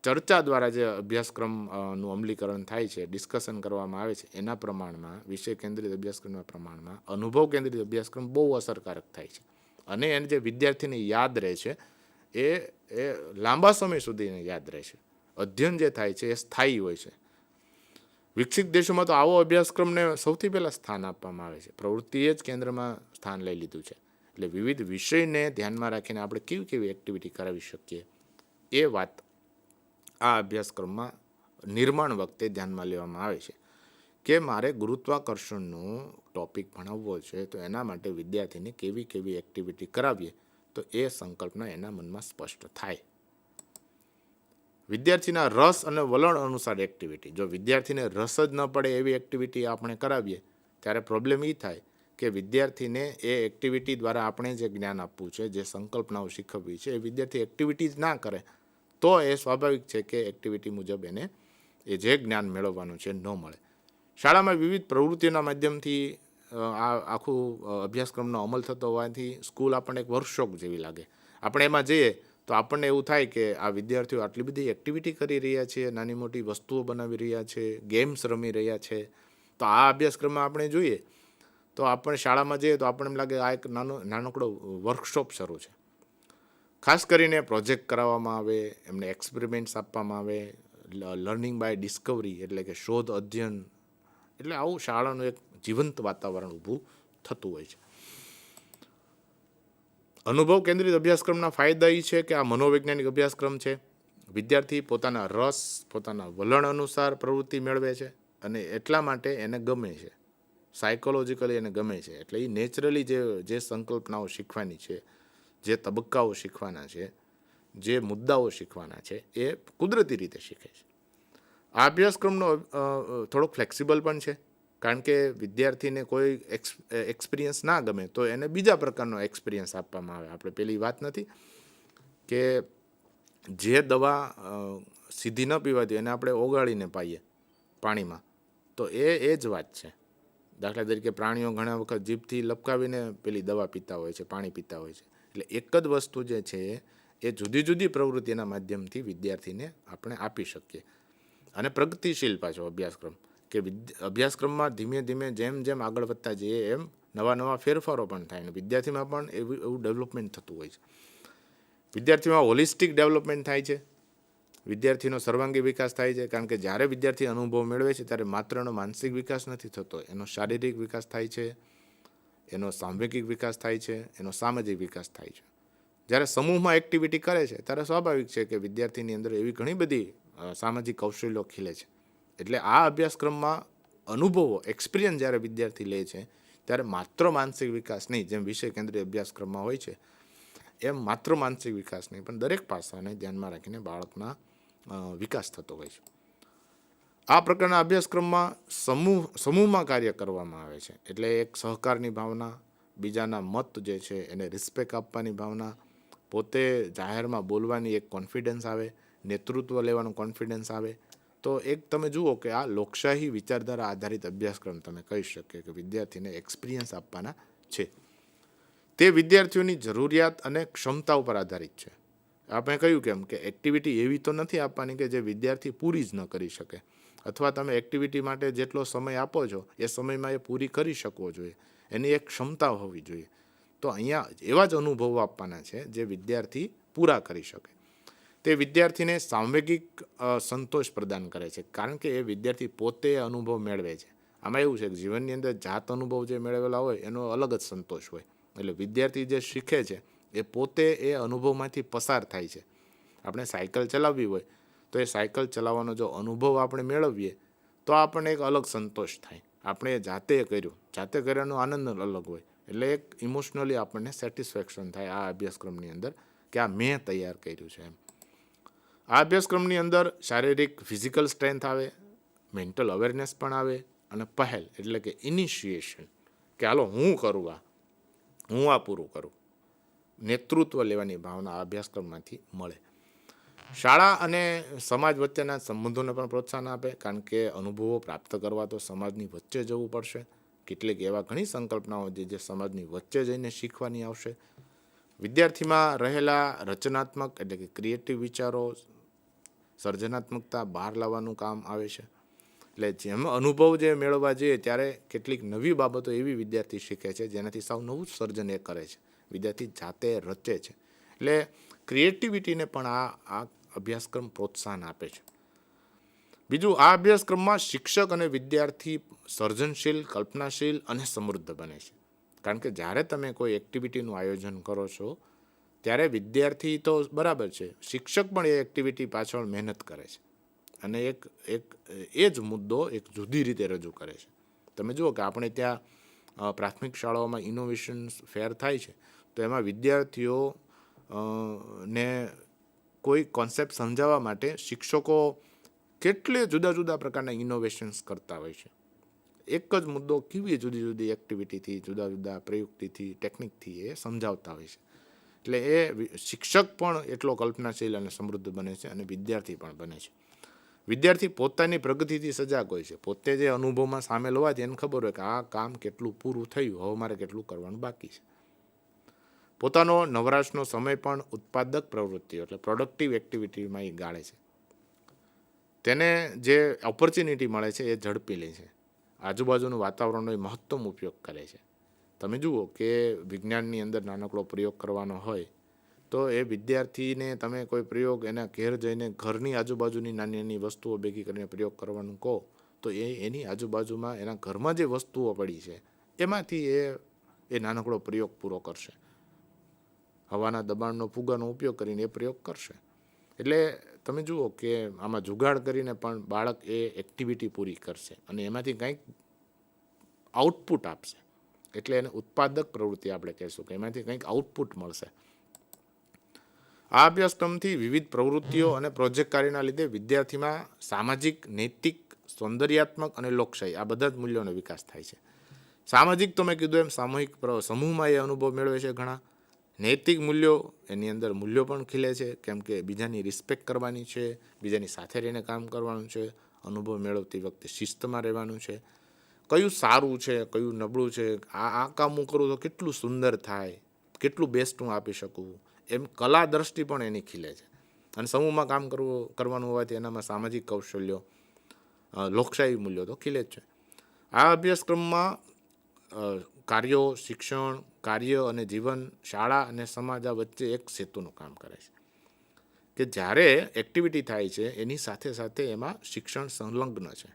ચર્ચા દ્વારા જે અભ્યાસક્રમનું અમલીકરણ થાય છે, ડિસ્કશન કરવામાં આવે છે, એના પ્રમાણમાં વિષય કેન્દ્રિત અભ્યાસક્રમના પ્રમાણમાં અનુભવ કેન્દ્રિત અભ્યાસક્રમ બહુ અસરકારક થાય છે. અને એને જે વિદ્યાર્થીને યાદ રહે છે એ લાંબા સમય સુધીને યાદ રહે છે. અધ્યયન જે થાય છે એ સ્થાયી હોય છે. વિકસિત દેશોમાં તો આવો અભ્યાસક્રમને સૌથી પહેલાં સ્થાન આપવામાં આવે છે. પ્રવૃત્તિએ જ કેન્દ્રમાં સ્થાન લઈ લીધું છે. એટલે વિવિધ વિષયને ધ્યાનમાં રાખીને આપણે કેવી કેવી એક્ટિવિટી કરાવી શકીએ એ વાત આ અભ્યાસક્રમમાં નિર્માણ વખતે ધ્યાનમાં લેવામાં આવે છે કે મારે ગુરુત્વાકર્ષણનો ટોપિક ભણાવવો છે, તો એના માટે વિદ્યાર્થીને કેવી કેવી એક્ટિવિટી કરાવીએ તો એ સંકલ્પના એના મનમાં સ્પષ્ટ થાય. વિદ્યાર્થીના રસ અને વલણ અનુસાર એક્ટિવિટી. જો વિદ્યાર્થીને રસ જ ન પડે એવી એક્ટિવિટી આપણે કરાવીએ ત્યારે પ્રોબ્લેમ એ થાય કે વિદ્યાર્થીને એ એક્ટિવિટી દ્વારા આપણે જે જ્ઞાન આપવું છે, જે સંકલ્પનાઓ શીખવવી છે, એ વિદ્યાર્થી એક્ટિવિટી જ ના કરે તો એ સ્વાભાવિક છે કે એક્ટિવિટી મુજબ એને એ જે જ્ઞાન મેળવવાનું છે ન મળે. શાળામાં વિવિધ પ્રવૃત્તિઓના માધ્યમથી આ આખું અભ્યાસક્રમનો અમલ થતો હોવાથી સ્કૂલ આપણને એક વર્કશોપ જેવી લાગે. આપણે એમાં જઈએ તો આપણને એવું થાય કે આ વિદ્યાર્થીઓ આટલી બધી એક્ટિવિટી કરી રહ્યા છે, નાની મોટી વસ્તુઓ બનાવી રહ્યા છે, ગેમ્સ રમી રહ્યા છે. તો આ અભ્યાસક્રમમાં આપણે જોઈએ તો આપણે શાળામાં જઈએ તો આપણને એમ લાગે આ એક નાનકડો વર્કશોપ શરૂ છે. ખાસ કરીને પ્રોજેક્ટ કરાવવામાં આવે, એમને એક્સપેરિમેન્ટ્સ આપવામાં આવે, લર્નિંગ બાય ડિસ્કવરી એટલે કે શોધ અધ્યયન. એટલે આવું શાળાનું એક જીવંત વાતાવરણ ઊભું થતું હોય છે. અનુભવ કેન્દ્રિત અભ્યાસક્રમના ફાયદા એ છે કે આ મનોવૈજ્ઞાનિક અભ્યાસક્રમ છે. વિદ્યાર્થી પોતાના રસ, પોતાના વલણ અનુસાર પ્રવૃત્તિ મેળવે છે અને એટલા માટે એને ગમે છે, સાયકોલોજીકલી એને ગમે છે. એટલે એ નેચરલી જે સંકલ્પનાઓ શીખવાની છે, જે તબક્કાઓ શીખવાના છે, જે મુદ્દાઓ શીખવાના છે એ કુદરતી રીતે શીખે છે. આ અભ્યાસક્રમનો થોડોક ફ્લેક્સિબલ પણ છે, કારણ કે વિદ્યાર્થીને કોઈ એક્સપિરિયન્સ ના ગમે તો એને બીજા પ્રકારનો એક્સપિરિયન્સ આપવામાં આવે. આપણે પેલી વાત નથી કે જે દવા સીધી ન પીવાતી એને આપણે ઓગાળીને પાઈએ પાણીમાં, તો એ જ વાત છે. દાખલા તરીકે પ્રાણીઓ ઘણા વખત જીભથી લપકાવીને પેલી દવા પીતા હોય છે, પાણી પીતા હોય છે. એટલે એક જ વસ્તુ જે છે એ જુદી જુદી પ્રવૃત્તિના માધ્યમથી વિદ્યાર્થીને આપણે આપી શકીએ. અને પ્રગતિશીલ પાછો અભ્યાસક્રમ કે અભ્યાસક્રમમાં ધીમે ધીમે જેમ જેમ આગળ વધતા જઈએ એમ નવા નવા ફેરફારો પણ થાય અને વિદ્યાર્થીમાં પણ એવું ડેવલપમેન્ટ થતું હોય છે. વિદ્યાર્થીમાં હોલિસ્ટિક ડેવલપમેન્ટ થાય છે. વિદ્યાર્થીનો સર્વાંગી વિકાસ થાય છે, કારણ કે જ્યારે વિદ્યાર્થી અનુભવ મેળવે છે ત્યારે માત્ર એનો માનસિક વિકાસ નથી થતો, એનો શારીરિક વિકાસ થાય છે, એનો સાંવેગિક વિકાસ થાય છે, એનો સામાજિક વિકાસ થાય છે. જ્યારે સમૂહમાં એક્ટિવિટી કરે છે ત્યારે સ્વાભાવિક છે કે વિદ્યાર્થીની અંદર એવી ઘણી બધી સામાજિક કૌશલ્યો ખીલે છે. એટલે આ અભ્યાસક્રમમાં અનુભવો, એક્સપિરિયન્સ જ્યારે વિદ્યાર્થી લે છે ત્યારે માત્ર માનસિક વિકાસ નહીં, જેમ વિષય કેન્દ્રીય અભ્યાસક્રમમાં હોય છે એમ માત્ર માનસિક વિકાસ નહીં, પણ દરેક પાસાને ધ્યાનમાં રાખીને બાળકના વિકાસ થતો હોય છે. આ પ્રકારના અભ્યાસક્રમમાં સમૂહમાં કાર્ય કરવામાં આવે છે, એટલે એક સહકારની ભાવના, બીજાના મત જે છે એને રિસ્પેક્ટ આપવાની ભાવના, પોતે જાહેરમાં બોલવાની એક કોન્ફિડન્સ આવે, નેતૃત્વ લેવાનું કોન્ફિડન્સ આવે. તો એક તમે જુઓ કે આ લોકશાહી વિચારધારા આધારિત અભ્યાસક્રમ તમે કહી શકીએ કે વિદ્યાર્થીને એક્સપિરિયન્સ આપવાના છે. તે વિદ્યાર્થીઓની જરૂરિયાત અને ક્ષમતા ઉપર આધારિત છે. આપણે કહ્યું કેમ કે એક્ટિવિટી એવી તો નથી આપવાની કે જે વિદ્યાર્થી પૂરી જ ન કરી શકે, અથવા તમે એક્ટિવિટી માટે જેટલો સમય આપો છો એ સમયમાં એ પૂરી કરી શકવો જોઈએ, એની એક ક્ષમતા હોવી જોઈએ. તો અહીંયા એવા જ અનુભવો આપવાના છે જે વિદ્યાર્થી પૂરા કરી શકે. તે વિદ્યાર્થીને સાંવેગિક સંતોષ પ્રદાન કરે છે, કારણ કે એ વિદ્યાર્થી પોતે અનુભવ મેળવે છે. આમાં એવું છે કે જીવનની અંદર જાત અનુભવ જે મેળવેલા હોય એનો અલગ જ સંતોષ હોય. એટલે વિદ્યાર્થી જે શીખે છે એ પોતે એ અનુભવમાંથી પસાર થાય છે. આપણે સાયકલ ચલાવવી હોય તો એ સાયકલ ચલાવવાનો જો અનુભવ આપણે મેળવીએ તો આપણને એક અલગ સંતોષ થાય. આપણે જાતે કર્યું, જાતે કર્યાનો આનંદ અલગ હોય, એટલે એક ઇમોશનલી આપણને સેટિસ્ફેક્શન થાય આ અભ્યાસક્રમની અંદર કે આ મેં તૈયાર કર્યું છે એમ. આ અભ્યાસક્રમની અંદર શારીરિક ફિઝિકલ સ્ટ્રેન્થ આવે, મેન્ટલ અવેરનેસ પણ આવે, અને પહેલ એટલે કે ઇનિશિએશન, કે હાલો હું કરું, હું આ પૂરું કરું, નેતૃત્વ લેવાની ભાવના આ અભ્યાસક્રમમાંથી મળે. શાળા અને સમાજ વચ્ચેના સંબંધોને પણ પ્રોત્સાહન આપે, કારણ કે અનુભવો પ્રાપ્ત કરવા તો સમાજની વચ્ચે જવું પડશે. કેટલીક એવા ઘણી સંકલ્પનાઓ જે સમાજની વચ્ચે જઈને શીખવાની આવશે. વિદ્યાર્થીમાં રહેલા રચનાત્મક એટલે કે ક્રિએટિવ વિચારો, સર્જનાત્મકતા બહાર લાવવાનું કામ આવે છે. એટલે જેમ અનુભવ જે મેળવવા જોઈએ ત્યારે કેટલીક નવી બાબતો એવી વિદ્યાર્થી શીખે છે જેનાથી સાવ નવું સર્જન એ કરે છે, વિદ્યાર્થી જાતે રચે છે. એટલે ક્રિએટિવિટીને પણ આ અભ્યાસક્રમ પ્રોત્સાહન આપે છે. બીજું, આ અભ્યાસક્રમમાં શિક્ષક અને વિદ્યાર્થી સર્જનશીલ, કલ્પનાશીલ અને સમૃદ્ધ બને છે. કારણ કે જ્યારે તમે કોઈ એક્ટિવિટીનું આયોજન કરો છો ત્યારે વિદ્યાર્થી તો બરાબર છે, શિક્ષક પણ એ એક્ટિવિટી પાછળ મહેનત કરે છે અને એક એ જ મુદ્દો એક જુદી રીતે રજૂ કરે છે. તમે જુઓ કે આપણે ત્યાં પ્રાથમિક શાળાઓમાં ઇનોવેશન ફેર થાય છે તો એમાં વિદ્યાર્થીઓ ને કોઈ કોન્સેપ્ટ સમજાવવા માટે શિક્ષકો કેટલે જુદા જુદા પ્રકારના ઇનોવેશન્સ કરતા હોય છે. એક જ મુદ્દો કેવી જુદી જુદી એક્ટિવિટીથી, જુદા જુદા પ્રયુક્તિથી, ટેકનિકથી એ સમજાવતા હોય છે. એટલે એ શિક્ષક પણ એટલો કલ્પનાશીલ અને સમૃદ્ધ બને છે અને વિદ્યાર્થી પણ બને છે. વિદ્યાર્થી પોતાની પ્રગતિથી સજાગ હોય છે. પોતે જે અનુભવમાં સામેલ હોવાથી એને ખબર હોય કે આ કામ કેટલું પૂરું થયું, હવે મારે કેટલું કરવાનું બાકી છે. પોતાનો નવરાશનો સમય પણ ઉત્પાદક પ્રવૃત્તિઓ એટલે પ્રોડક્ટિવ એક્ટિવિટીમાં એ ગાળે છે. તેને જે ઓપોર્ચ્યુનિટી મળે છે એ ઝડપી લે છે. આજુબાજુનું વાતાવરણનો એ મહત્તમ ઉપયોગ કરે છે. તમે જુઓ કે વિજ્ઞાનની અંદર નાનકડો પ્રયોગ કરવાનો હોય તો એ વિદ્યાર્થીને તમે કોઈ પ્રયોગ એના ઘેર જઈને ઘરની આજુબાજુની નાની નાની વસ્તુઓ ભેગી કરીને પ્રયોગ કરવાનું કહો તો એની આજુબાજુમાં એના ઘરમાં જે વસ્તુઓ પડી છે એમાંથી એ નાનકડો પ્રયોગ પૂરો કરશે. હવાના દબાણનો ફુગાનો ઉપયોગ કરીને એ પ્રયોગ કરશે. એટલે તમે જુઓ કે આમાં જુગાડ કરીને પણ બાળક એ એક્ટિવિટી પૂરી કરશે અને એમાંથી કંઈક આઉટપુટ આપશે. એટલે એને ઉત્પાદક પ્રવૃત્તિ આપણે કહીશું કે એમાંથી કંઈક આઉટપુટ મળશે. આ અભ્યાસક્રમથી વિવિધ પ્રવૃત્તિઓ અને પ્રોજેક્ટ કાર્યના લીધે વિદ્યાર્થીમાં સામાજિક, નૈતિક, સૌંદર્યાત્મક અને લોકશાહી આ બધા જ મૂલ્યોનો વિકાસ થાય છે. સામાજિક તો મેં કીધું એમ સામૂહિક સમૂહમાં એ અનુભવ મેળવે છે ઘણા. નૈતિક મૂલ્યો, એની અંદર મૂલ્યો પણ ખીલે છે, કેમ કે બીજાની રિસ્પેક્ટ કરવાની છે, બીજાની સાથે રહીને કામ કરવાનું છે, અનુભવ મેળવતી વખતે શિસ્તમાં રહેવાનું છે, કયું સારું છે, કયું નબળું છે, આ કામ હું કરું તો કેટલું સુંદર થાય, કેટલું બેસ્ટ હું આપી શકું, એમ કલા દ્રષ્ટિ પણ એની ખીલે છે. અને સમૂહમાં કામ કરવાનું હોવાથી એનામાં સામાજિક કૌશલ્યો, લોકશાહી મૂલ્યો તો ખીલે જ છે. આ અભ્યાસક્રમમાં કાર્યો, શિક્ષણ, કાર્ય અને જીવન, શાળા અને સમાજ આ વચ્ચે એક સેતુનું કામ કરે છે. કે જ્યારે એક્ટિવિટી થાય છે એની સાથે સાથે એમાં શિક્ષણ સંલગ્ન છે,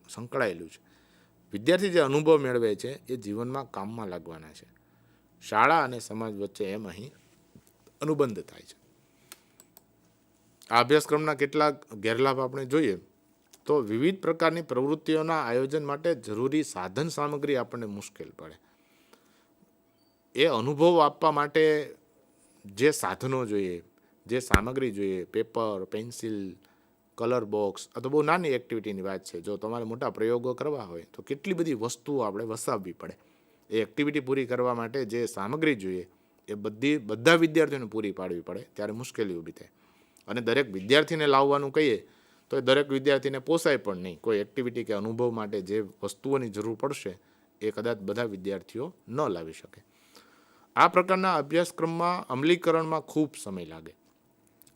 સંકળાયેલું છે. વિદ્યાર્થી જે અનુભવ મેળવે છે એ જીવનમાં કામમાં લાગવાના છે. શાળા અને સમાજ વચ્ચે એમ અહીં અનુબંધ થાય છે. આ અભ્યાસક્રમના કેટલાક ગેરલાભ આપણે જોઈએ તો વિવિધ પ્રકારની પ્રવૃત્તિઓના આયોજન માટે જરૂરી સાધન સામગ્રી આપણને મુશ્કેલ પડે. એ અનુભવ આપવા માટે જે સાધનો જોઈએ, જે સામગ્રી જોઈએ, પેપર, પેન્સિલ, કલર બોક્સ, આ તો બહુ નાની એક્ટિવિટીની વાત છે. જો તમારે મોટા પ્રયોગો કરવા હોય તો કેટલી બધી વસ્તુઓ આપણે વસાવવી પડે. એ એક્ટિવિટી પૂરી કરવા માટે જે સામગ્રી જોઈએ એ બધા વિદ્યાર્થીઓને પૂરી પાડવી પડે, ત્યારે મુશ્કેલી ઊભી થાય. અને દરેક વિદ્યાર્થીને લાવવાનું કહીએ તો એ દરેક વિદ્યાર્થીને પોસાય પણ નહીં. કોઈ એક્ટિવિટી કે અનુભવ માટે જે વસ્તુઓની જરૂર પડશે એ કદાચ બધા વિદ્યાર્થીઓ ન લાવી શકે. આ પ્રકારના અભ્યાસક્રમમાં અમલીકરણમાં ખૂબ સમય લાગે,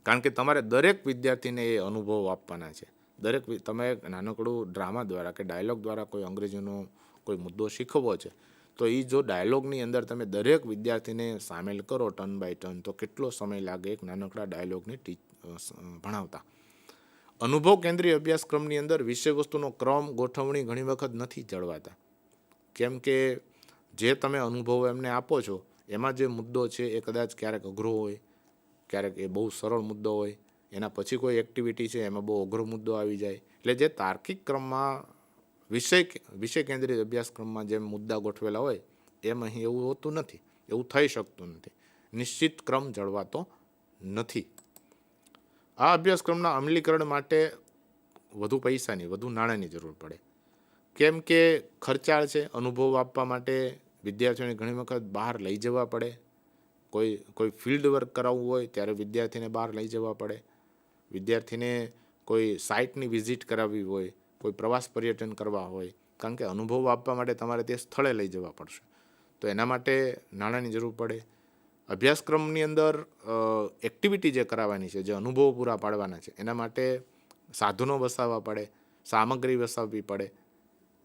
કારણ કે તમારે દરેક વિદ્યાર્થીને એ અનુભવ આપવાના છે. તમે નાનકડું ડ્રામા દ્વારા કે ડાયલોગ દ્વારા કોઈ અંગ્રેજીનો કોઈ મુદ્દો શીખવવો છે તો એ જો ડાયલોગની અંદર તમે દરેક વિદ્યાર્થીને સામેલ કરો ટર્ન બાય ટર્ન, તો કેટલો સમય લાગે એક નાનકડા ડાયલોગને ભણાવતા. અનુભવ કેન્દ્રીય અભ્યાસક્રમની અંદર વિષય વસ્તુનો ક્રમ, ગોઠવણી ઘણી વખત નથી જળવાતા. કેમ કે જે તમે અનુભવ એમને આપો છો એમાં જે મુદ્દો છે એ કદાચ ક્યારેક અઘરો હોય, ક્યારેક એ બહુ સરળ મુદ્દો હોય, એના પછી કોઈ એક્ટિવિટી છે એમાં બહુ અઘરો મુદ્દો આવી જાય. એટલે જે તાર્કિક ક્રમમાં વિષય કેન્દ્રિત અભ્યાસક્રમમાં જેમ મુદ્દા ગોઠવેલા હોય એમ અહીં એવું હોતું નથી, એવું થઈ શકતું નથી. નિશ્ચિત ક્રમ જળવાતો નથી. આ અભ્યાસક્રમના અમલીકરણ માટે વધુ પૈસાની, વધુ નાણાંની જરૂર પડે. કેમ કે ખર્ચાળ છે. અનુભવ આપવા માટે વિદ્યાર્થીઓને ઘણી વખત બહાર લઈ જવા પડે. કોઈ ફિલ્ડ વર્ક કરાવવું હોય ત્યારે વિદ્યાર્થીને બહાર લઈ જવા પડે. વિદ્યાર્થીને કોઈ સાઇટની વિઝિટ કરાવવી હોય, કોઈ પ્રવાસ પર્યટન કરવા હોય, કારણ કે અનુભવ આપવા માટે તમારે તે સ્થળે લઈ જવા પડશે. તો એના માટે નાણાંની જરૂર પડે. અભ્યાસક્રમની અંદર એક્ટિવિટી જે કરાવવાની છે, જે અનુભવો પૂરા પાડવાના છે, એના માટે સાધનો વસાવવા પડે, સામગ્રી વસાવવી પડે,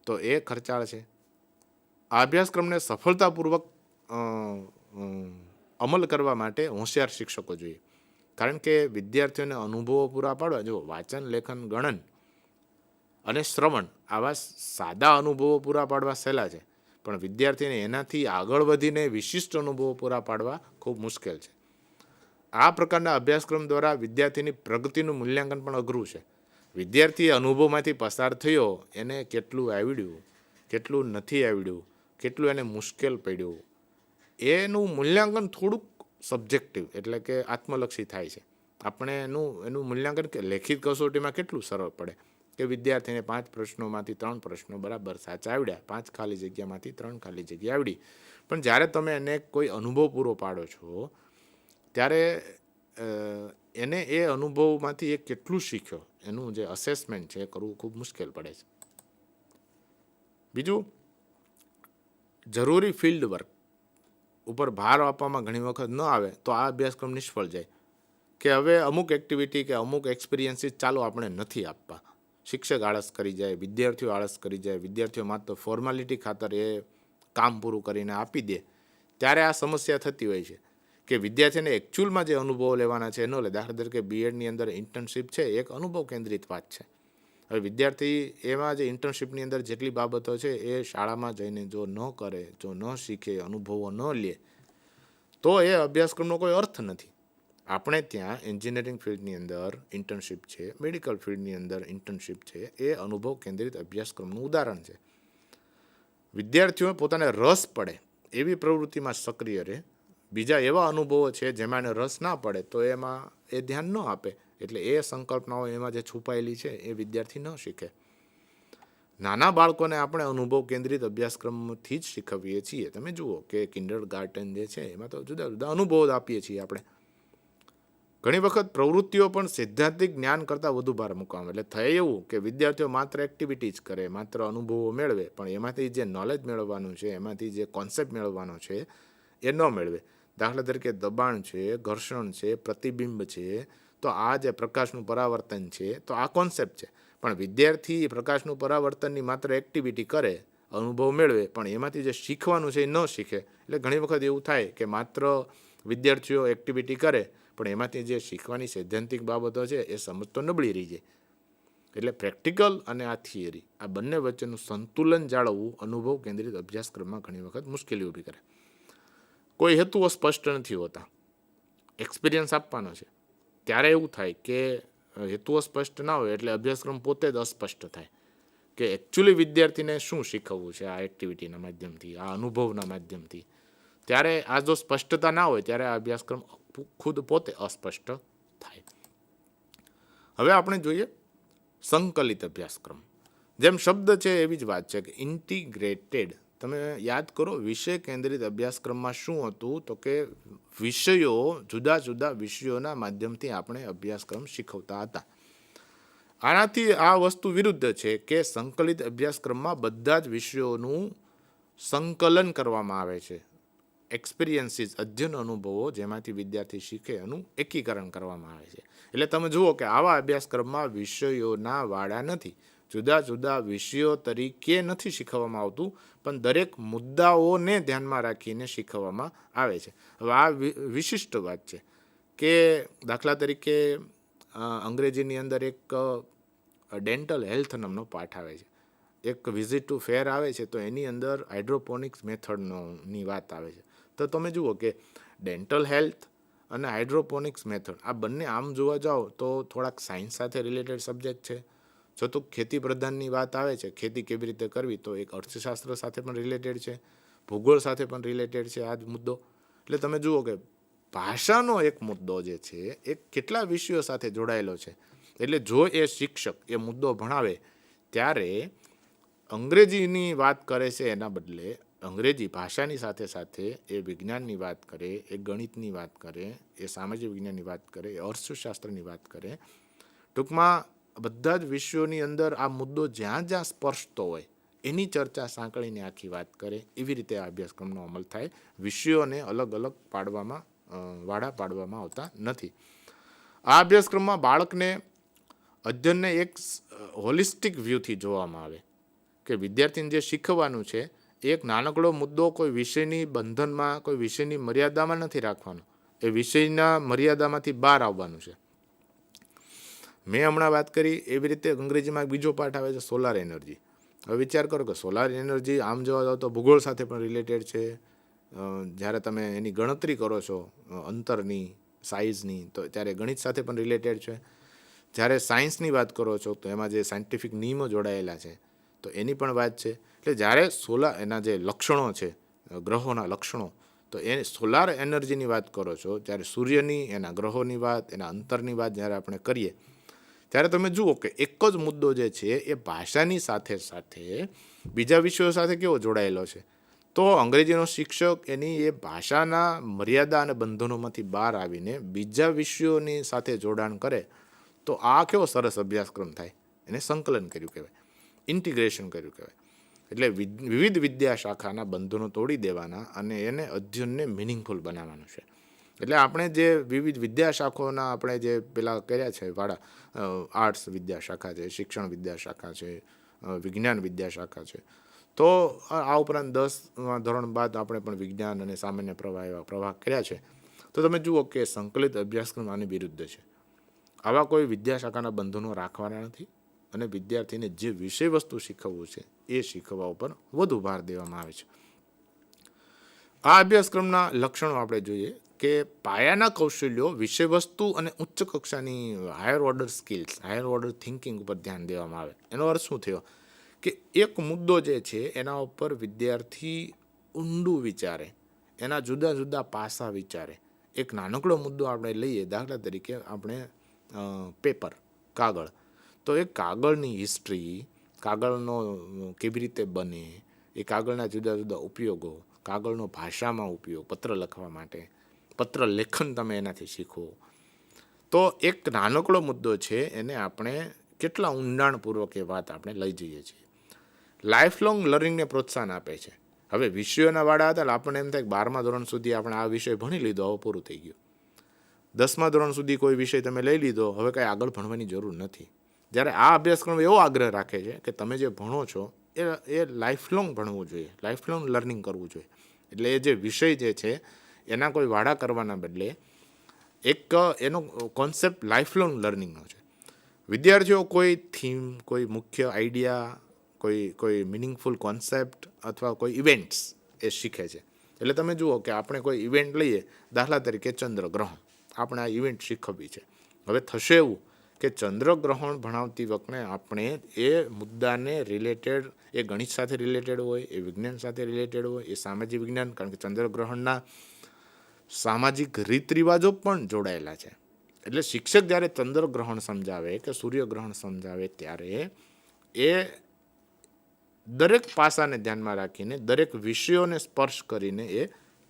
તો એ ખર્ચાળ છે. આ અભ્યાસક્રમને સફળતાપૂર્વક અમલ કરવા માટે હોશિયાર શિક્ષકો જોઈએ, કારણ કે વિદ્યાર્થીઓને અનુભવો પૂરા પાડવા, જો વાંચન, લેખન, ગણન અને શ્રવણ આવા સાદા અનુભવો પૂરા પાડવા સહેલા છે, પણ વિદ્યાર્થીને એનાથી આગળ વધીને વિશિષ્ટ અનુભવો પૂરા પાડવા ખૂબ મુશ્કેલ છે. આ પ્રકારના અભ્યાસક્રમ દ્વારા વિદ્યાર્થીની પ્રગતિનું મૂલ્યાંકન પણ અઘરું છે. વિદ્યાર્થીએ અનુભવમાંથી પસાર થયો, એને કેટલું આવડ્યું, કેટલું નથી આવડ્યું, કેટલું એને મુશ્કેલ પડ્યું, એનું મૂલ્યાંકન થોડુંક સબ્જેક્ટિવ એટલે કે આત્મલક્ષી થાય છે. આપણે એનું મૂલ્યાંકન કે લેખિત કસોટીમાં કેટલું સરળ પડે કે વિદ્યાર્થીને 5 પ્રશ્નોમાંથી 3 પ્રશ્નો બરાબર સાચા આવડ્યા, 5 ખાલી જગ્યામાંથી 3 ખાલી જગ્યા આવડી. પણ જ્યારે તમે એને કોઈ અનુભવ પૂરો પાડો છો ત્યારે એને એ અનુભવમાંથી એ કેટલું શીખ્યો એનું જે અસેસમેન્ટ છે એ કરવું ખૂબ મુશ્કેલ પડે છે. બીજું, જરૂરી ફિલ્ડ વર્ક ઉપર ભાર આપવામાં ઘણી વખત ન આવે તો આ અભ્યાસક્રમ નિષ્ફળ જાય. કે હવે અમુક એક્ટિવિટી કે અમુક એક્સપિરિયન્સીસ ચાલો આપણે નથી આપવા, શિક્ષક આળસ કરી જાય, વિદ્યાર્થીઓ આળસ કરી જાય, વિદ્યાર્થીઓ માત્ર ફોર્માલિટી ખાતર એ કામ પૂરું કરીને આપી દે, ત્યારે આ સમસ્યા થતી હોય છે કે વિદ્યાર્થીને એકચ્યુઅલમાં જે અનુભવો લેવાના છે એનો લે. દાખલા તરીકે બીએડની અંદર ઇન્ટર્નશીપ છે, એક અનુભવ કેન્દ્રિત વાત છે. હવે વિદ્યાર્થી એમાં જે ઇન્ટર્નશીપની અંદર જેટલી બાબતો છે એ શાળામાં જઈને જો ન કરે, જો ન શીખે, અનુભવો ન લે, તો એ અભ્યાસક્રમનો કોઈ અર્થ નથી. આપણે ત્યાં એન્જિનિયરિંગ ફિલ્ડની અંદર ઇન્ટર્નશીપ છે, મેડિકલ ફિલ્ડની અંદર ઇન્ટર્નશીપ છે, એ અનુભવ કેન્દ્રિત અભ્યાસક્રમનું ઉદાહરણ છે. વિદ્યાર્થીઓ પોતાને રસ પડે એવી પ્રવૃત્તિમાં સક્રિય રહે. બીજા એવા અનુભવો છે જેમાં એને રસ ના પડે તો એમાં એ ધ્યાન ન આપે, એટલે એ સંકલ્પનાઓ એમાં જે છુપાયેલી છે એ વિદ્યાર્થી ન શીખે. નાના બાળકોને આપણે અનુભવ કેન્દ્રિત અભ્યાસક્રમથી જ શીખવીએ છીએ. તમે જુઓ કે કિન્ડરગાર્ટન જે છે એમાં તો જુદા જુદા અનુભવો આપીએ છીએ આપણે. ઘણી વખત પ્રવૃત્તિઓ પણ સૈદ્ધાંતિક જ્ઞાન કરતાં વધુ ભાર મૂકવામાં, એટલે થાય એવું કે વિદ્યાર્થીઓ માત્ર એક્ટિવિટી જ કરે, માત્ર અનુભવો મેળવે, પણ એમાંથી જે નોલેજ મેળવવાનું છે, એમાંથી જે કોન્સેપ્ટ મેળવવાનો છે એ ન મેળવે. દાખલા તરીકે દબાણ છે, ઘર્ષણ છે, પ્રતિબિંબ છે, તો આ જે પ્રકાશનું પરાવર્તન છે, તો આ કોન્સેપ્ટ છે. પણ વિદ્યાર્થી પ્રકાશનું પરાવર્તનની માત્ર એક્ટિવિટી કરે, અનુભવ મેળવે, પણ એમાંથી જે શીખવાનું છે એ ન શીખે. એટલે ઘણી વખત એવું થાય કે માત્ર વિદ્યાર્થીઓ એક્ટિવિટી કરે પણ એમાંથી જે શીખવાની સૈદ્ધાંતિક બાબતો છે એ સમજ તો નબળી રહી જાય. એટલે પ્રેક્ટિકલ અને આ થિયરી આ બંને વચ્ચેનું સંતુલન જાળવવું અનુભવ કેન્દ્રિત અભ્યાસક્રમમાં ઘણી વખત મુશ્કેલી ઊભી કરે. કોઈ હેતુઓ સ્પષ્ટ નથી હોતા, એક્સપિરિયન્સ આપવાનો છે ત્યારે એવું થાય કે હેતુઓ સ્પષ્ટ ના હોય એટલે અભ્યાસક્રમ પોતે જ અસ્પષ્ટ થાય કે એકચ્યુઅલી વિદ્યાર્થીને શું શીખવવું છે આ એક્ટિવિટીના માધ્યમથી, આ અનુભવના માધ્યમથી. ત્યારે આ જો સ્પષ્ટતા ના હોય ત્યારે આ અભ્યાસક્રમ ખુદ પોતે અસ્પષ્ટ થાય. હવે આપણે જોઈએ સંકલિત અભ્યાસક્રમ. જેમ શબ્દ છે એવી જ વાત છે કે ઇન્ટિગ્રેટેડ. તમે યાદ કરો વિષય કેન્દ્રિત અભ્યાસક્રમમાં શું હતું, તો કે વિષયો, જુદા જુદા વિષયોના માધ્યમથી આપણે અભ્યાસક્રમ શીખવતા હતા. આનાથી આ વસ્તુ વિરુદ્ધ છે કે સંકલિત અભ્યાસક્રમમાં બધા જ વિષયોનું સંકલન કરવામાં આવે છે. એક્સપિરિયન્સીસ, અધ્યયન અનુભવો જેમાંથી વિદ્યાર્થી શીખે એનું એકીકરણ કરવામાં આવે છે. એટલે તમે જુઓ કે આવા અભ્યાસક્રમમાં વિષયોના વાડા નથી, જુદા જુદા વિષયો તરીકે નથી શીખવવામાં આવતું, પણ દરેક મુદ્દાઓને ધ્યાનમાં રાખીને શીખવવામાં આવે છે. હવે આ વિશિષ્ટ વાત છે કે દાખલા તરીકે અંગ્રેજીની અંદર એક ડેન્ટલ હેલ્થ નામનો પાઠ આવે છે. એક વિઝિટ ટુ ફેર આવે છે તો એની અંદર હાઇડ્રોપોનિક્સ મેથડની વાત આવે છે. તો તમે જુઓ કે ડેન્ટલ હેલ્થ અને હાઇડ્રોપોનિક્સ મેથડ આ બંને આમ જોવા જાઓ તો થોડાક સાયન્સ સાથે રિલેટેડ સબ્જેક્ટ છે. જો તો ખેતી પ્રધાનની વાત આવે છે, ખેતી કેવી રીતે કરવી, તો એક અર્થશાસ્ત્ર સાથે પણ રિલેટેડ છે, ભૂગોળ સાથે પણ રિલેટેડ છે આ જ મુદ્દો. એટલે તમે જુઓ કે ભાષાનો એક મુદ્દો જે છે એ કેટલા વિષયો સાથે જોડાયેલો છે. એટલે જો એ શિક્ષક એ મુદ્દો ભણાવે ત્યારે અંગ્રેજીની વાત કરે છે એના બદલે અંગ્રેજી ભાષાની સાથે સાથે એ વિજ્ઞાનની વાત કરે, એ ગણિતની વાત કરે, એ સામાજિક વિજ્ઞાનની વાત કરે, એ અર્થશાસ્ત્રની વાત કરે. ટૂંકમાં બધા જ વિષયોની અંદર આ મુદ્દો જ્યાં જ્યાં સ્પર્શતો હોય એની ચર્ચા સાંકળીને આખી વાત કરે. એવી રીતે આ અભ્યાસક્રમનો અમલ થાય. વિષયોને અલગ અલગ પાડવામાં, વાડા પાડવામાં આવતા નથી. આ અભ્યાસક્રમમાં બાળકને અધ્યયનને એક હોલિસ્ટિક વ્યૂથી જોવામાં આવે કે વિદ્યાર્થીને જે શીખવાનું છે એક નાનકડો મુદ્દો કોઈ વિષયની બંધનમાં, કોઈ વિષયની મર્યાદામાં નથી રાખવાનો, એ વિષયના મર્યાદામાંથી બહાર આવવાનું છે. મેં હમણાં વાત કરી એવી રીતે અંગ્રેજીમાં બીજો પાઠ આવે છે સોલાર એનર્જી. હવે વિચાર કરો કે સોલાર એનર્જી આમ જોવા જાઓ તો ભૂગોળ સાથે પણ રિલેટેડ છે. જ્યારે તમે એની ગણતરી કરો છો અંતરની, સાઇઝની, તો ત્યારે ગણિત સાથે પણ રિલેટેડ છે. જ્યારે સાયન્સની વાત કરો છો તો એમાં જે સાયન્ટિફિક નિયમો જોડાયેલા છે તો એની પણ વાત છે. એટલે જ્યારે એના જે લક્ષણો છે, ગ્રહોના લક્ષણો, તો એ સોલાર એનર્જીની વાત કરો છો, જ્યારે સૂર્યની, એના ગ્રહોની વાત, એના અંતરની વાત જ્યારે આપણે કરીએ ત્યારે તમે જુઓ કે એક જ મુદ્દો જે છે એ ભાષાની સાથે સાથે બીજા વિષયો સાથે કેવો જોડાયેલો છે. તો અંગ્રેજીનો શિક્ષક એની એ ભાષાના મર્યાદા અને બંધનોમાંથી બહાર આવીને બીજા વિષયોની સાથે જોડાણ કરે તો આ કેવો સરસ અભ્યાસક્રમ થાય. એને સંકલન કર્યું કહેવાય, ઇન્ટિગ્રેશન કર્યું કહેવાય. એટલે વિવિધ વિદ્યા શાખાના બંધનો તોડી દેવાના અને એને અધ્યયનને મિનિંગફુલ બનાવવાનું છે. એટલે આપણે જે વિવિધ વિદ્યા શાખાઓના આપણે જે પેલા કર્યા છે વાળા, આર્ટ્સ વિદ્યા શાખા છે, શિક્ષણ વિદ્યા શાખા છે, વિજ્ઞાન વિદ્યા શાખા છે, તો આ ઉપરાંત 10મા ધોરણ બાદ આપણે પણ વિજ્ઞાન અને સામાન્ય પ્રવાહ એવા પ્રવાહ કર્યા છે. તો તમે જુઓ કે સંકલિત અભ્યાસક્રમ આની વિરુદ્ધ છે. આવા કોઈ વિદ્યા શાખાના બંધનો રાખવાના નથી અને વિદ્યાર્થીને જે વિષય વસ્તુ શીખવવું છે એ શીખવવા ઉપર વધુ ભાર દેવામાં આવે છે. આ અભ્યાસક્રમના લક્ષણો આપણે જોઈએ કે પાયાના કૌશલ્યો, વિષય વસ્તુ અને ઉચ્ચ કક્ષાની higher order skills, higher order thinking ઉપર ધ્યાન દેવામાં આવે. એનો અર્થ શું થયો કે એક મુદ્દો જે છે એના ઉપર વિદ્યાર્થી ઊંડું વિચારે, એના જુદા જુદા પાસા વિચારે. એક નાનકડો મુદ્દો આપણે લઈએ, દાખલા તરીકે આપણે પેપર, કાગળ, તો એ કાગળની હિસ્ટ્રી, કાગળનો કેવી રીતે બને, એ કાગળના જુદા જુદા ઉપયોગો, કાગળનો ભાષામાં ઉપયોગ, પત્ર લખવા માટે, પત્ર લેખન તમે એનાથી શીખો. તો એક નાનકડો મુદ્દો છે એને આપણે કેટલા ઊંડાણપૂર્વક એ વાત આપણે લઈ જઈએ છીએ. લાઈફ લોંગ લર્નિંગને પ્રોત્સાહન આપે છે. હવે વિષયોના વાળા હતા એટલે આપણને એમ થાય કે 12મા ધોરણ સુધી આપણે આ વિષય ભણી લીધો, હવે પૂરું થઈ ગયું. 10મા ધોરણ સુધી કોઈ વિષય તમે લઈ લીધો, હવે કાંઈ આગળ ભણવાની જરૂર નથી. જ્યારે આ અભ્યાસક્રમ એવો આગ્રહ રાખે છે કે તમે જે ભણો છો એ લાઈફ લોંગ ભણવું જોઈએ, લાઈફ લોંગ લર્નિંગ કરવું જોઈએ. એટલે એ જે વિષય જે છે એના કોઈ વાડા કરવાના બદલે એક એનો કોન્સેપ્ટ લાઈફ લોંગ લર્નિંગનો છે. વિદ્યાર્થીઓ કોઈ થીમ, કોઈ મુખ્ય આઈડિયા, કોઈ મિનિંગફુલ કોન્સેપ્ટ અથવા કોઈ ઇવેન્ટ્સ એ શીખે છે. એટલે તમે જુઓ કે આપણે કોઈ ઇવેન્ટ લઈએ, દાખલા તરીકે ચંદ્રગ્રહણ, આપણે આ ઇવેન્ટ શીખવવી છે. હવે થશે એવું કે ચંદ્રગ્રહણ ભણાવતી વખતે આપણે એ મુદ્દાને રિલેટેડ, એ ગણિત સાથે રિલેટેડ હોય, એ વિજ્ઞાન સાથે રિલેટેડ હોય, એ સામાજિક વિજ્ઞાન, કારણ કે ચંદ્રગ્રહણના સામાજિક રીત રિવાજો પણ જોડાયેલા છે. એટલે શિક્ષક જ્યારે ચંદ્રગ્રહણ સમજાવે કે સૂર્યગ્રહણ સમજાવે ત્યારે એ દરેક પાસાને ધ્યાનમાં રાખીને દરેક વિષયોને સ્પર્શ કરીને એ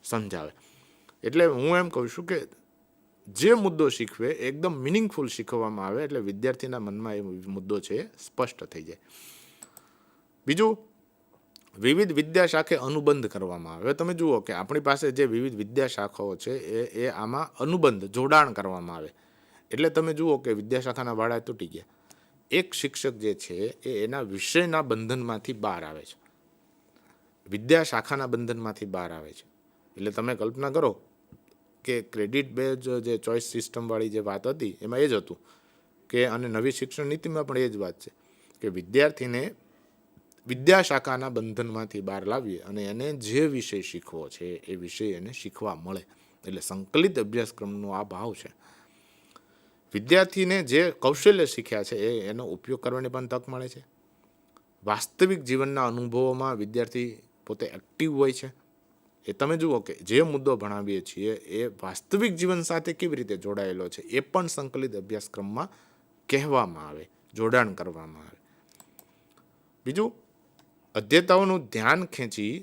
સમજાવે. એટલે હું એમ કહું છું કે જે મુદ્દો શીખવે એકદમ મિનિંગફુલ શીખવવામાં આવે એટલે વિદ્યાર્થીના મનમાં એ મુદ્દો છે એ સ્પષ્ટ થઈ જાય. બીજું, વિવિધ વિદ્યાશાખે અનુબંધ કરવામાં આવે. હવે તમે જુઓ કે આપણી પાસે જે વિવિધ વિદ્યાશાખાઓ છે એ આમાં અનુબંધ, જોડાણ કરવામાં આવે. એટલે તમે જુઓ કે વિદ્યાશાખાના વાડા તૂટી ગયા. એક શિક્ષક જે છે એ એના વિષયના બંધનમાંથી બહાર આવે છે, વિદ્યાશાખાના બંધનમાંથી બહાર આવે છે. એટલે તમે કલ્પના કરો કે ક્રેડિટ બેઝ જે ચોઇસ સિસ્ટમવાળી જે વાત હતી એમાં એ જ હતું કે, અને નવી શિક્ષણ નીતિમાં પણ એ જ વાત છે કે વિદ્યાર્થીને વિદ્યાશાખાના બંધનમાંથી બહાર લાવીએ અને એને જે વિષય શીખવો છે એ વિષય એને શીખવા મળે. એટલે સંકલિત અભ્યાસક્રમનો આ ભાવ છે. વિદ્યાર્થીને જે કૌશલ્ય શીખ્યા છે એનો ઉપયોગ કરવાની પણ તક મળે છે. વાસ્તવિક જીવનના અનુભવોમાં વિદ્યાર્થી પોતે એક્ટિવ હોય છે. એ તમે જુઓ કે જે મુદ્દો ભણાવીએ છીએ એ વાસ્તવિક જીવન સાથે કેવી રીતે જોડાયેલો છે એ પણ સંકલિત અભ્યાસક્રમમાં કહેવામાં આવે, જોડાણ કરવામાં આવે. બીજું, અધ્યેતાઓનું ધ્યાન ખેંચી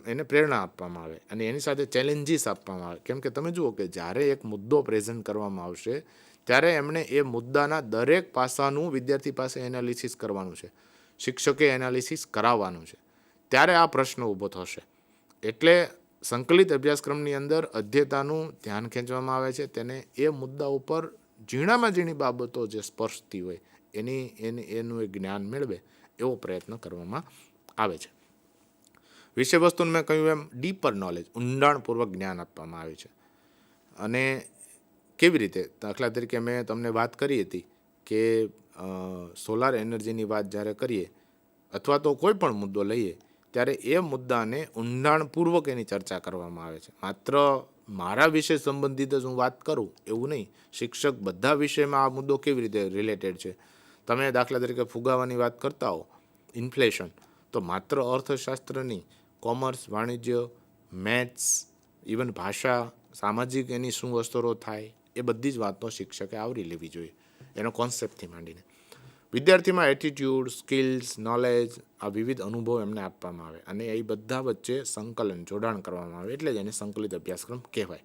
એને પ્રેરણા આપવામાં આવે અને એની સાથે ચેલેન્જીસ આપવામાં આવે. કેમ કે તમે જુઓ કે જ્યારે એક મુદ્દો પ્રેઝન્ટ કરવામાં આવશે ત્યારે એમણે એ મુદ્દાના દરેક પાસાનું વિદ્યાર્થી પાસે એનાલિસિસ કરવાનું છે, શિક્ષકે એનાલિસિસ કરાવવાનું છે. ત્યારે આ પ્રશ્ન ઊભો થશે. એટલે સંકલિત અભ્યાસક્રમની અંદર અધ્યેતાનું ધ્યાન ખેંચવામાં આવે છે. તેને એ મુદ્દા ઉપર ઝીણામાં ઝીણી બાબતો જે સ્પર્શતી હોય એનું એક જ્ઞાન મેળવે એવો પ્રયત્ન કરવામાં આવે છે. વિષય વસ્તુને મેં કહ્યું એમ ડીપર નોલેજ, ઊંડાણપૂર્વક જ્ઞાન આપવામાં આવે છે. અને કેવી રીતે? દાખલા તરીકે મેં તમને વાત કરી હતી કે સોલાર એનર્જીની વાત જ્યારે કરીએ અથવા તો કોઈ પણ મુદ્દો લઈએ ત્યારે એ મુદ્દાને ઊંડાણપૂર્વક એની ચર્ચા કરવામાં આવે છે. માત્ર મારા વિષય સંબંધિત જ હું વાત કરું એવું નહીં. શિક્ષક બધા વિષયમાં આ મુદ્દો કેવી રીતે રિલેટેડ છે. તમે દાખલા તરીકે ફુગાવાની વાત કરતા હો, ઇન્ફ્લેશન, તો માત્ર અર્થશાસ્ત્ર નહીં, કોમર્સ, વાણિજ્ય, મેથ્સ, ઇવન ભાષા, સામાજિક એની શું અસરો થાય એ બધી જ વાતો શિક્ષકે આવરી લેવી જોઈએ, એનો કોન્સેપ્ટથી માંડીને. વિદ્યાર્થીમાં એટીટ્યૂડ, સ્કિલ્સ, નોલેજ, આ વિવિધ અનુભવ એમને આપવામાં આવે અને એ બધા વચ્ચે સંકલન, જોડાણ કરવામાં આવે. એટલે જ એને સંકલિત અભ્યાસક્રમ કહેવાય.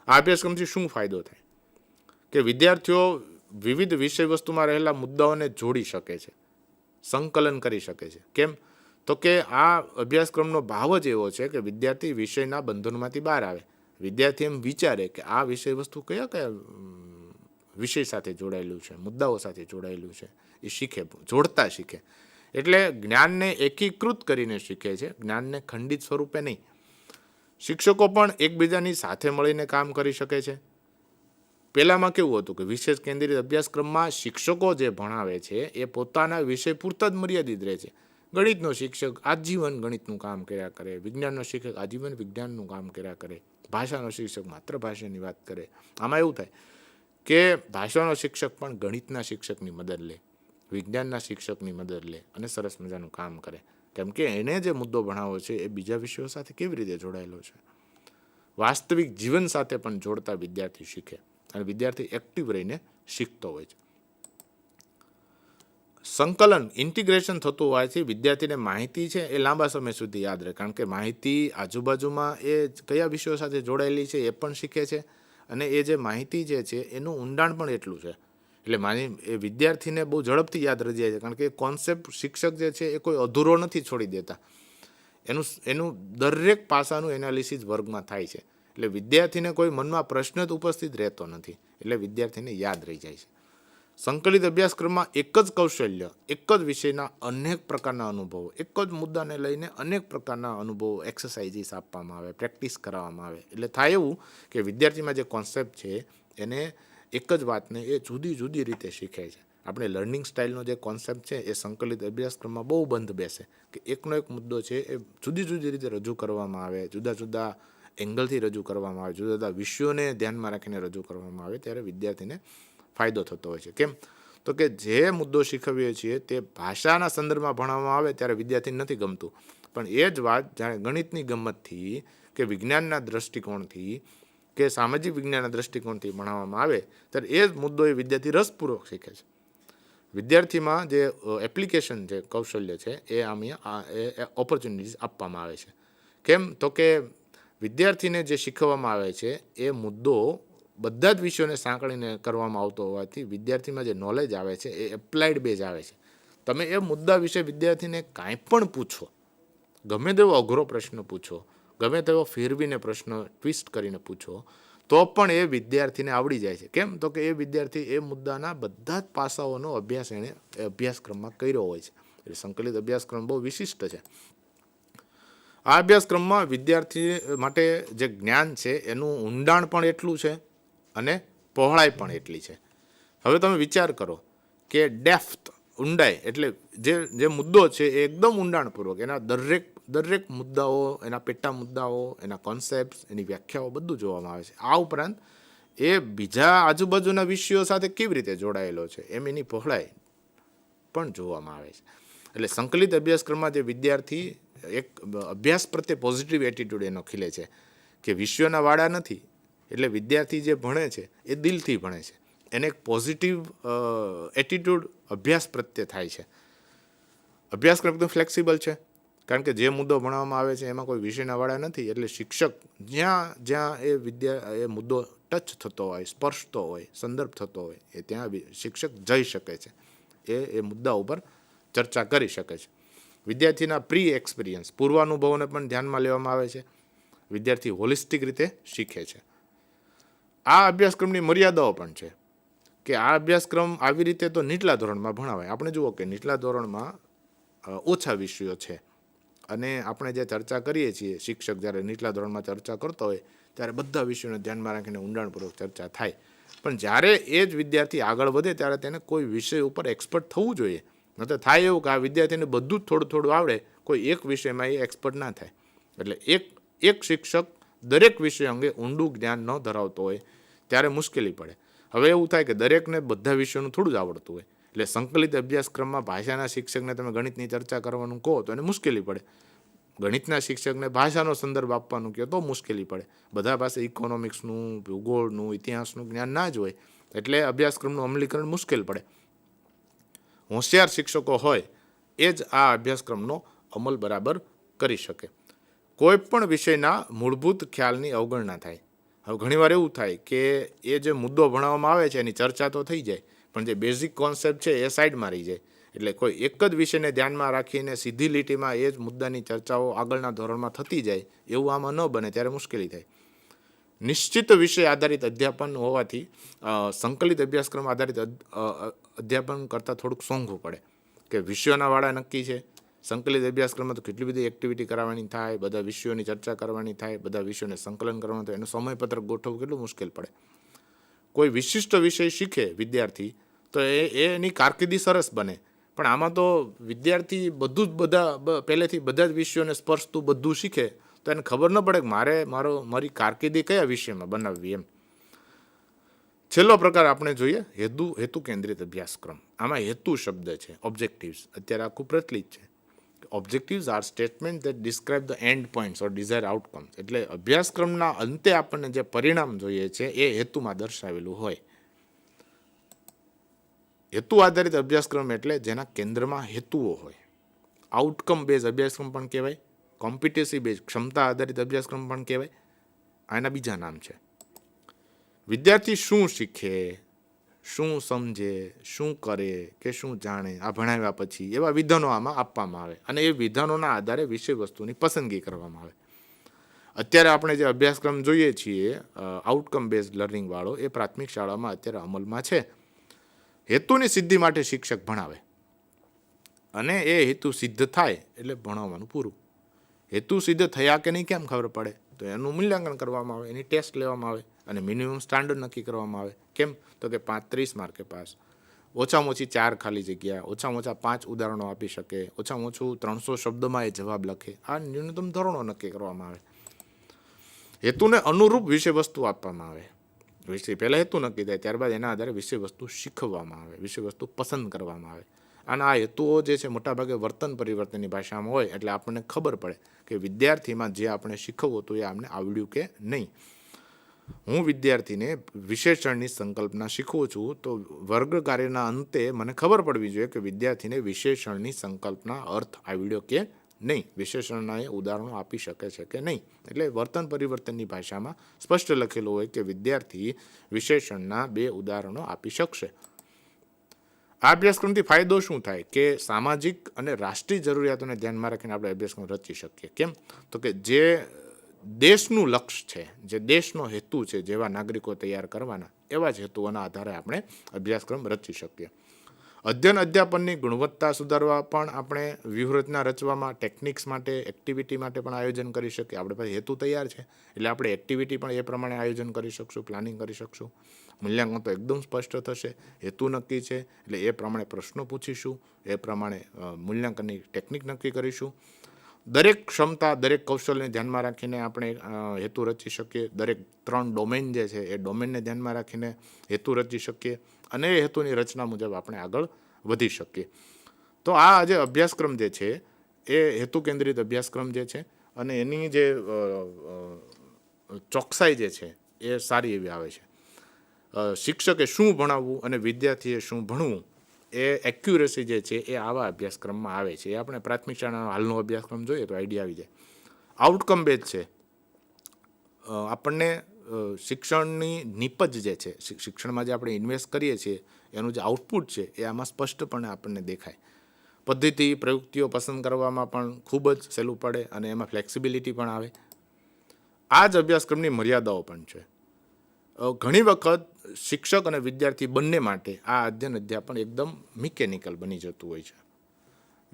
આ અભ્યાસક્રમથી શું ફાયદો થાય કે વિદ્યાર્થીઓ વિવિધ વિષય વસ્તુમાં રહેલા મુદ્દાઓને જોડી શકે છે, સંકલન કરી શકે છે. કેમ? તો કે આ અભ્યાસક્રમનો ભાવ જ એવો છે કે વિદ્યાર્થી વિષયના બંધનોમાંથી બહાર આવે. વિદ્યાર્થી એમ વિચારે કે આ વિષય વસ્તુ કયા કયા વિષય સાથે જોડાયેલું છે, મુદ્દાઓ સાથે જોડાયેલું છે, એ શીખે, જોડતા શીખે. એટલે જ્ઞાનને એકીકૃત કરીને શીખે છે, જ્ઞાનને ખંડિત સ્વરૂપે નહીં. શિક્ષકો પણ એકબીજાની સાથે મળીને કામ કરી શકે છે. પહેલાંમાં કેવું હતું કે વિશેષ કેન્દ્રિત અભ્યાસક્રમમાં શિક્ષકો જે ભણાવે છે એ પોતાના વિષય પૂરતા જ મર્યાદિત રહે છે. ગણિતનો શિક્ષક આજીવન ગણિતનું કામ કર્યા કરે, વિજ્ઞાનનો શિક્ષક આજીવન વિજ્ઞાનનું કામ કર્યા કરે, ભાષાનો શિક્ષક માત્ર ભાષાની વાત કરે. આમાં એવું થાય કે ભાષાનો શિક્ષક પણ ગણિતના શિક્ષકની મદદ લે, વિજ્ઞાનના શિક્ષકની મદદ લે અને સરસ મજાનું કામ કરે. કેમ કે એને જે મુદ્દો ભણાવો છે એ બીજા વિષયો સાથે કેવી રીતે જોડાયેલો છે, વાસ્તવિક જીવન સાથે પણ જોડતા વિદ્યાર્થી શીખે અને વિદ્યાર્થી એક્ટિવ રહીને શીખતો હોય છે. સંકલન, ઇન્ટિગ્રેશન થતું હોવાથી વિદ્યાર્થીને માહિતી છે એ લાંબા સમય સુધી યાદ રહે. કારણ કે માહિતી આજુબાજુમાં એ કયા વિષયો સાથે જોડાયેલી છે એ પણ શીખે છે અને એ જે માહિતી જે છે એનું ઊંડાણ પણ એટલું છે. એટલે એ વિદ્યાર્થીને બહુ ઝડપથી યાદ રહી જાય છે. કારણ કે કોન્સેપ્ટ શિક્ષક જે છે એ કોઈ અધૂરો નથી છોડી દેતા. એનું દરેક પાસાનું એનાલિસિસ વર્ગમાં થાય છે. એટલે વિદ્યાર્થીને કોઈ મનમાં પ્રશ્ન જ ઉપસ્થિત રહેતો નથી. એટલે વિદ્યાર્થીને યાદ રહી જાય છે. સંકલિત અભ્યાસક્રમમાં એક જ કૌશલ્ય, એક જ વિષયના અનેક પ્રકારના અનુભવો, એક જ મુદ્દાને લઈને અનેક પ્રકારના અનુભવો, એક્સરસાઇઝીસ આપવામાં આવે, પ્રેક્ટિસ કરાવવામાં આવે. એટલે થાય એવું કે વિદ્યાર્થીમાં જે કોન્સેપ્ટ છે એને એક જ વાતને એ જુદી જુદી રીતે શીખે છે. આપણે લર્નિંગ સ્ટાઇલનો જે કોન્સેપ્ટ છે એ સંકલિત અભ્યાસક્રમમાં બહુ બંધ બેસે કે એકનો એક મુદ્દો છે એ જુદી જુદી રીતે રજૂ કરવામાં આવે, જુદા જુદા એંગલથી રજૂ કરવામાં આવે, જુદા જુદા વિષયોને ધ્યાનમાં રાખીને રજૂ કરવામાં આવે, ત્યારે વિદ્યાર્થીને ફાયદો થતો હોય છે. કેમ? તો કે જે મુદ્દો શીખવીએ છીએ તે ભાષાના સંદર્ભમાં ભણાવવામાં આવે ત્યારે વિદ્યાર્થીને નથી ગમતું, પણ એ જ વાત જાણે ગણિતની ગમતથી કે વિજ્ઞાનના દ્રષ્ટિકોણથી કે સામાજિક વિજ્ઞાનના દ્રષ્ટિકોણથી ભણાવવામાં આવે ત્યારે એ જ મુદ્દો એ વિદ્યાર્થી રસપૂર્વક શીખે છે. વિદ્યાર્થીમાં જે એપ્લિકેશન છે, કૌશલ્ય છે, એ એ ઓપોર્ચ્યુનિટીઝ આપવામાં આવે છે. કેમ? તો કે વિદ્યાર્થીને જે શીખવવામાં આવે છે એ મુદ્દો બધા જ વિષયોને સાંકળીને કરવામાં આવતો હોવાથી વિદ્યાર્થીમાં જે નોલેજ આવે છે એ એપ્લાઇડ બેઝ આવે છે. તમે એ મુદ્દા વિશે વિદ્યાર્થીને કાંઈ પણ પૂછો, ગમે તેવો અઘરો પ્રશ્ન પૂછો, ગમે તેવો ફેરવીને પ્રશ્ન ટ્વિસ્ટ કરીને પૂછો, તો પણ એ વિદ્યાર્થીને આવડી જાય છે. કેમ? તો કે એ વિદ્યાર્થી એ મુદ્દાના બધા જ પાસાઓનો અભ્યાસ એણે અભ્યાસક્રમમાં કર્યો હોય છે. એટલે સંકલિત અભ્યાસક્રમ બહુ વિશિષ્ટ છે. આ અભ્યાસક્રમમાં વિદ્યાર્થી માટે જે જ્ઞાન છે એનું ઊંડાણ પણ એટલું છે અને પહોળાઈ પણ એટલી છે. હવે તમે વિચાર કરો કે ડેપ્થ, ઊંડાઈ એટલે જે મુદ્દો છે એ એકદમ ઊંડાણપૂર્વક એના દરેક મુદ્દાઓ, એના પેટા મુદ્દાઓ, એના કોન્સેપ્ટ, એની વ્યાખ્યાઓ બધું જોવામાં આવે છે. આ ઉપરાંત એ બીજા આજુબાજુના વિષયો સાથે કેવી રીતે જોડાયેલો છે એમ એની પહોળાઈ પણ જોવામાં આવે છે. એટલે સંકલિત અભ્યાસક્રમમાં જે વિદ્યાર્થી એક અભ્યાસ પ્રત્યે પોઝિટિવ એટીટ્યૂડ એનો ખીલે છે કે વિષયોના વાળા નથી, એટલે વિદ્યાર્થી જે ભણે છે એ દિલથી ભણે છે, એને એક પોઝિટિવ એટીટ્યૂડ અભ્યાસ પ્રત્યે થાય છે. અભ્યાસક્રમ એકદમ ફ્લેક્સિબલ છે, કારણ કે જે મુદ્દો ભણાવવામાં આવે છે એમાં કોઈ વિષયના વાળા નથી, એટલે શિક્ષક જ્યાં એ મુદ્દો ટચ થતો હોય, સ્પર્શતો હોય, સંદર્ભ થતો હોય એ ત્યાં શિક્ષક જઈ શકે છે, એ મુદ્દા ઉપર ચર્ચા કરી શકે છે. વિદ્યાર્થીના પ્રી એક્સપિરિયન્સ, પૂર્વાનુભવોને પણ ધ્યાનમાં લેવામાં આવે છે. વિદ્યાર્થી હોલિસ્ટિક રીતે શીખે છે. આ અભ્યાસક્રમની મર્યાદાઓ પણ છે કે આ અભ્યાસક્રમ આવી રીતે તો નીચલા ધોરણમાં ભણાવાય. આપણે જુઓ કે નીચલા ધોરણમાં ઓછા વિષયો છે અને આપણે જે ચર્ચા કરીએ છીએ, શિક્ષક જ્યારે નીચલા ધોરણમાં ચર્ચા કરતો હોય ત્યારે બધા વિષયોને ધ્યાનમાં રાખીને ઊંડાણપૂર્વક ચર્ચા થાય. પણ જ્યારે એ જ વિદ્યાર્થી આગળ વધે ત્યારે તેને કોઈ વિષય ઉપર એક્સપર્ટ થવું જોઈએ. ન તો થાય એવું કે આ વિદ્યાર્થીને બધું જ થોડું થોડું આવડે, કોઈ એક વિષયમાં એ એક્સપર્ટ ના થાય. એટલે એક શિક્ષક દરેક વિષય અંગે ઊંડું જ્ઞાન ન ધરાવતો હોય ત્યારે મુશ્કેલી પડે. હવે એવું થાય કે દરેકને બધા વિષયોનું થોડું જ આવડતું હોય, એટલે સંકલિત અભ્યાસક્રમમાં ભાષાના શિક્ષકને તમે ગણિતની ચર્ચા કરવાનું કહો તો એને મુશ્કેલી પડે, ગણિતના શિક્ષકને ભાષાનો સંદર્ભ આપવાનું કહો તો મુશ્કેલી પડે. બધા પાસે ઇકોનોમિક્સનું, ભૂગોળનું, ઇતિહાસનું જ્ઞાન ના જ હોય, એટલે અભ્યાસક્રમનું અમલીકરણ મુશ્કેલ પડે. હોશિયાર શિક્ષકો હોય એ જ આ અભ્યાસક્રમનો અમલ બરાબર કરી શકે. કોઈ પણ વિષયના મૂળભૂત ખ્યાલની અવગણના થાય. હવે ઘણીવાર એવું થાય કે એ જે મુદ્દો ભણાવવામાં આવે છે એની ચર્ચા તો થઈ જાય, પણ જે બેઝિક કોન્સેપ્ટ છે એ સાઈડમાં રહી જાય. એટલે કોઈ એક જ વિષયને ધ્યાનમાં રાખીને સીધી લીટીમાં એ જ મુદ્દાની ચર્ચાઓ આગળના ધોરણમાં થતી જાય એવું આમાં ન બને, ત્યારે મુશ્કેલી થાય. નિશ્ચિત વિષય આધારિત અધ્યાપન હોવાથી સંકલિત અભ્યાસક્રમ આધારિત અધ્યાપન કરતાં થોડુંક સોંઘવું પડે કે વિષયોના વાળા નક્કી છે. સંકલિત અભ્યાસક્રમમાં તો કેટલી બધી એક્ટિવિટી કરાવવાની થાય, બધા વિષયોની ચર્ચા કરવાની થાય, બધા વિષયોને સંકલન કરવાનું થાય, એનું સમયપત્રક ગોઠવવું કેટલું મુશ્કેલ પડે. કોઈ વિશિષ્ટ વિષય શીખે વિદ્યાર્થી તો એની કારકિર્દી સરસ બને, પણ આમાં તો વિદ્યાર્થી પહેલેથી બધા જ વિષયોને સ્પર્શતું બધું શીખે તો એને ખબર ન પડે કે મારી કારકિર્દી કયા વિષયમાં બનાવવી એમ. છેલ્લો પ્રકાર આપણે જોઈએ હેતુ કેન્દ્રિત અભ્યાસક્રમ. આમાં હેતુ શબ્દ છે, ઓબ્જેક્ટિવ્સ અત્યારે આખું પ્રચલિત છે. Objectives are statement that describe the end points or desire outcomes. એટલે અભ્યાસક્રમના અંતે આપણને જે પરિણામ જોઈએ છે એ હેતુમાં દર્શાવેલું હોય. હેતુ આધારિત અભ્યાસક્રમ એટલે જેના કેન્દ્રમાં હેતુઓ હોય. આઉટકમ બેઝ અભ્યાસક્રમ પણ કહેવાય, કોમ્પિટેન્સી બેઝ ક્ષમતા આધારિત અભ્યાસક્રમ પણ કહેવાય. આના બીજા નામ છે. વિદ્યાર્થી શું શીખે, શું સમજે, શું કરે કે શું જાણે, આ ભણાવ્યા પછી એવા વિધાનો આમાં આપવામાં આવે અને એ વિધાનોના આધારે વિષય વસ્તુની પસંદગી કરવામાં આવે. અત્યારે આપણે જે અભ્યાસક્રમ જોઈએ છીએ આઉટકમ બેઝ લર્નિંગ વાળો, એ પ્રાથમિક શાળામાં અત્યારે અમલમાં છે. હેતુની સિદ્ધિ માટે શિક્ષક ભણાવે અને એ હેતુ સિદ્ધ થાય એટલે ભણાવવાનું પૂરું. હેતુ સિદ્ધ થયા કે નહીં કેમ ખબર પડે? તો એનું મૂલ્યાંકન કરવામાં આવે, એની ટેસ્ટ લેવામાં આવે. અને મિનિમમ સ્ટાન્ડર્ડ નક્કી કરવામાં આવે. કેમ? તો કે 35 માર્કે પાસ, ઓછામાં ઓછી 4 ખાલી જગ્યા, ઓછામાં ઓછા 5 ઉદાહરણો આપી શકે, ઓછામાં ઓછું 300 શબ્દમાં એ જવાબ લખે. આ ન્યૂનતમ ધોરણો નક્કી કરવામાં આવે. હેતુને અનુરૂપ વિષય વસ્તુ આપવામાં આવે. વિષય પહેલાં હેતુ નક્કી થાય, ત્યારબાદ એના આધારે વિષય વસ્તુ શીખવવામાં આવે, વિષય વસ્તુ પસંદ કરવામાં આવે. અને આ હેતુઓ જે છે મોટાભાગે વર્તન પરિવર્તનની ભાષામાં હોય, એટલે આપણને ખબર પડે કે વિદ્યાર્થીમાં જે આપણે શીખવવું હતું એ આપણે આવડ્યું કે નહીં. હું વિદ્યાર્થીને વિશેષણની સંકલ્પના શીખવું છું, તો વર્ગ કાર્યના અંતે મને ખબર પડવી જોઈએ કે વિદ્યાર્થીને વિશેષણની સંકલ્પના અર્થ આવડ્યો કે નહીં, વિશેષણના એ ઉદાહરણો આપી શકે છે કે નહીં. એટલે વર્તન પરિવર્તનની ભાષામાં સ્પષ્ટ લખેલું હોય કે વિદ્યાર્થી વિશેષણના 2 ઉદાહરણો આપી શકશે. આ અભ્યાસક્રમથી ફાયદો શું થાય? કે સામાજિક અને રાષ્ટ્રીય જરૂરિયાતોને ધ્યાનમાં રાખીને આપણે અભ્યાસક્રમ રચી શકીએ. કેમ? તો કે જે દેશનું લક્ષ્ય છે, જે દેશનો હેતુ છે, જેવા નાગરિકો તૈયાર કરવાના, એવા જ હેતુઓના આધારે આપણે અભ્યાસક્રમ રચી શકીએ. અધ્યયન અધ્યાપનની ગુણવત્તા સુધારવા પણ આપણે વ્યૂહરચના રચવામાં, ટેકનિક્સ માટે, એક્ટિવિટી માટે પણ આયોજન કરી શકીએ. આપણે પાસે હેતુ તૈયાર છે એટલે આપણે એક્ટિવિટી પણ એ પ્રમાણે આયોજન કરી શકશું, પ્લાનિંગ કરી શકશું. મૂલ્યાંકન તો એકદમ સ્પષ્ટ થશે, હેતુ નક્કી છે એટલે એ પ્રમાણે પ્રશ્નો પૂછીશું, એ પ્રમાણે મૂલ્યાંકનની ટેકનિક નક્કી કરીશું. દરેક ક્ષમતા, દરેક કૌશલ્યને ધ્યાનમાં રાખીને આપણે હેતુ રચી શકીએ. દરેક 3 ડોમેન જે છે એ ડોમેનને ધ્યાનમાં રાખીને હેતુ રચી શકીએ અને એ હેતુની રચના મુજબ આપણે આગળ વધી શકીએ. તો આ જે અભ્યાસક્રમ જે છે એ હેતુ કેન્દ્રિત અભ્યાસક્રમ જે છે અને એની જે ચોકસાઈ જે છે એ સારી એવી આવે છે. શિક્ષકે શું ભણાવવું અને વિદ્યાર્થીએ શું ભણવું, એ એક્યુરેસી જે છે એ આવા અભ્યાસક્રમમાં આવે છે. એ આપણે પ્રાથમિક શાળાનો હાલનો અભ્યાસક્રમ જોઈએ તો આઈડિયા આવી જાય. આઉટકમ બેઝ છે. આપણને શિક્ષણની નિપજ જે છે, શિક્ષણમાં જે આપણે ઇન્વેસ્ટ કરીએ છીએ એનું જે આઉટપુટ છે એ આમાં સ્પષ્ટપણે આપણને દેખાય. પદ્ધતિ, પ્રયુક્તિઓ પસંદ કરવામાં પણ ખૂબ જ સહેલું પડે અને એમાં ફ્લેક્સિબિલિટી પણ આવે. આ જ અભ્યાસક્રમની મર્યાદાઓ પણ છે. ઘણી વખત શિક્ષક અને વિદ્યાર્થી બંને માટે આ અધ્યયન અધ્યાપન એકદમ મિકેનિકલ બની જતું હોય છે.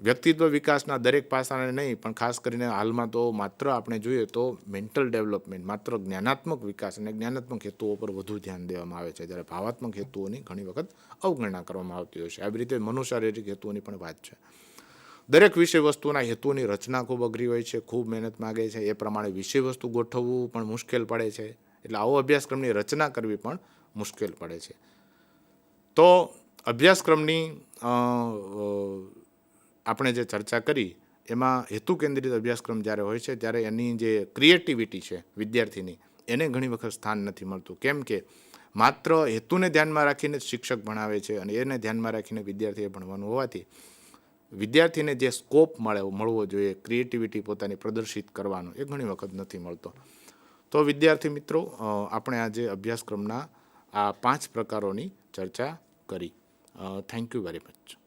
વ્યક્તિત્વ વિકાસના દરેક પાસાને નહીં, પણ ખાસ કરીને હાલમાં તો માત્ર આપણે જોઈએ તો મેન્ટલ ડેવલપમેન્ટ, માત્ર જ્ઞાનાત્મક વિકાસ અને જ્ઞાનાત્મક હેતુઓ પર વધુ ધ્યાન દેવામાં આવે છે, જ્યારે ભાવાત્મક હેતુઓની ઘણી વખત અવગણના કરવામાં આવતી હોય છે. આવી રીતે મનોશારીરિક હેતુઓની પણ વાત છે. દરેક વિષય વસ્તુના હેતુની રચના ખૂબ અઘરી હોય છે, ખૂબ મહેનત માગે છે. એ પ્રમાણે વિષય વસ્તુ ગોઠવવું પણ મુશ્કેલ પડે છે. એટલે આવો અભ્યાસક્રમની રચના કરવી પણ મુશ્કેલ પડે છે. તો અભ્યાસક્રમની આપણે જે ચર્ચા કરી એમાં હેતુ કેન્દ્રિત અભ્યાસક્રમ જ્યારે હોય છે ત્યારે એની જે ક્રિએટિવિટી છે વિદ્યાર્થીની, એને ઘણી વખત સ્થાન નથી મળતું. કેમ કે માત્ર હેતુને ધ્યાનમાં રાખીને શિક્ષક ભણાવે છે અને એને ધ્યાનમાં રાખીને વિદ્યાર્થીએ ભણવાનું હોવાથી વિદ્યાર્થીને જે સ્કોપ મળવો જોઈએ, ક્રિએટિવિટી પોતાની પ્રદર્શિત કરવાનો, એ ઘણી વખત નથી મળતો. તો વિદ્યાર્થી મિત્રો, આપણે આજે અભ્યાસક્રમના આ 5 પ્રકારોની ચર્ચા કરી. Thank you very much.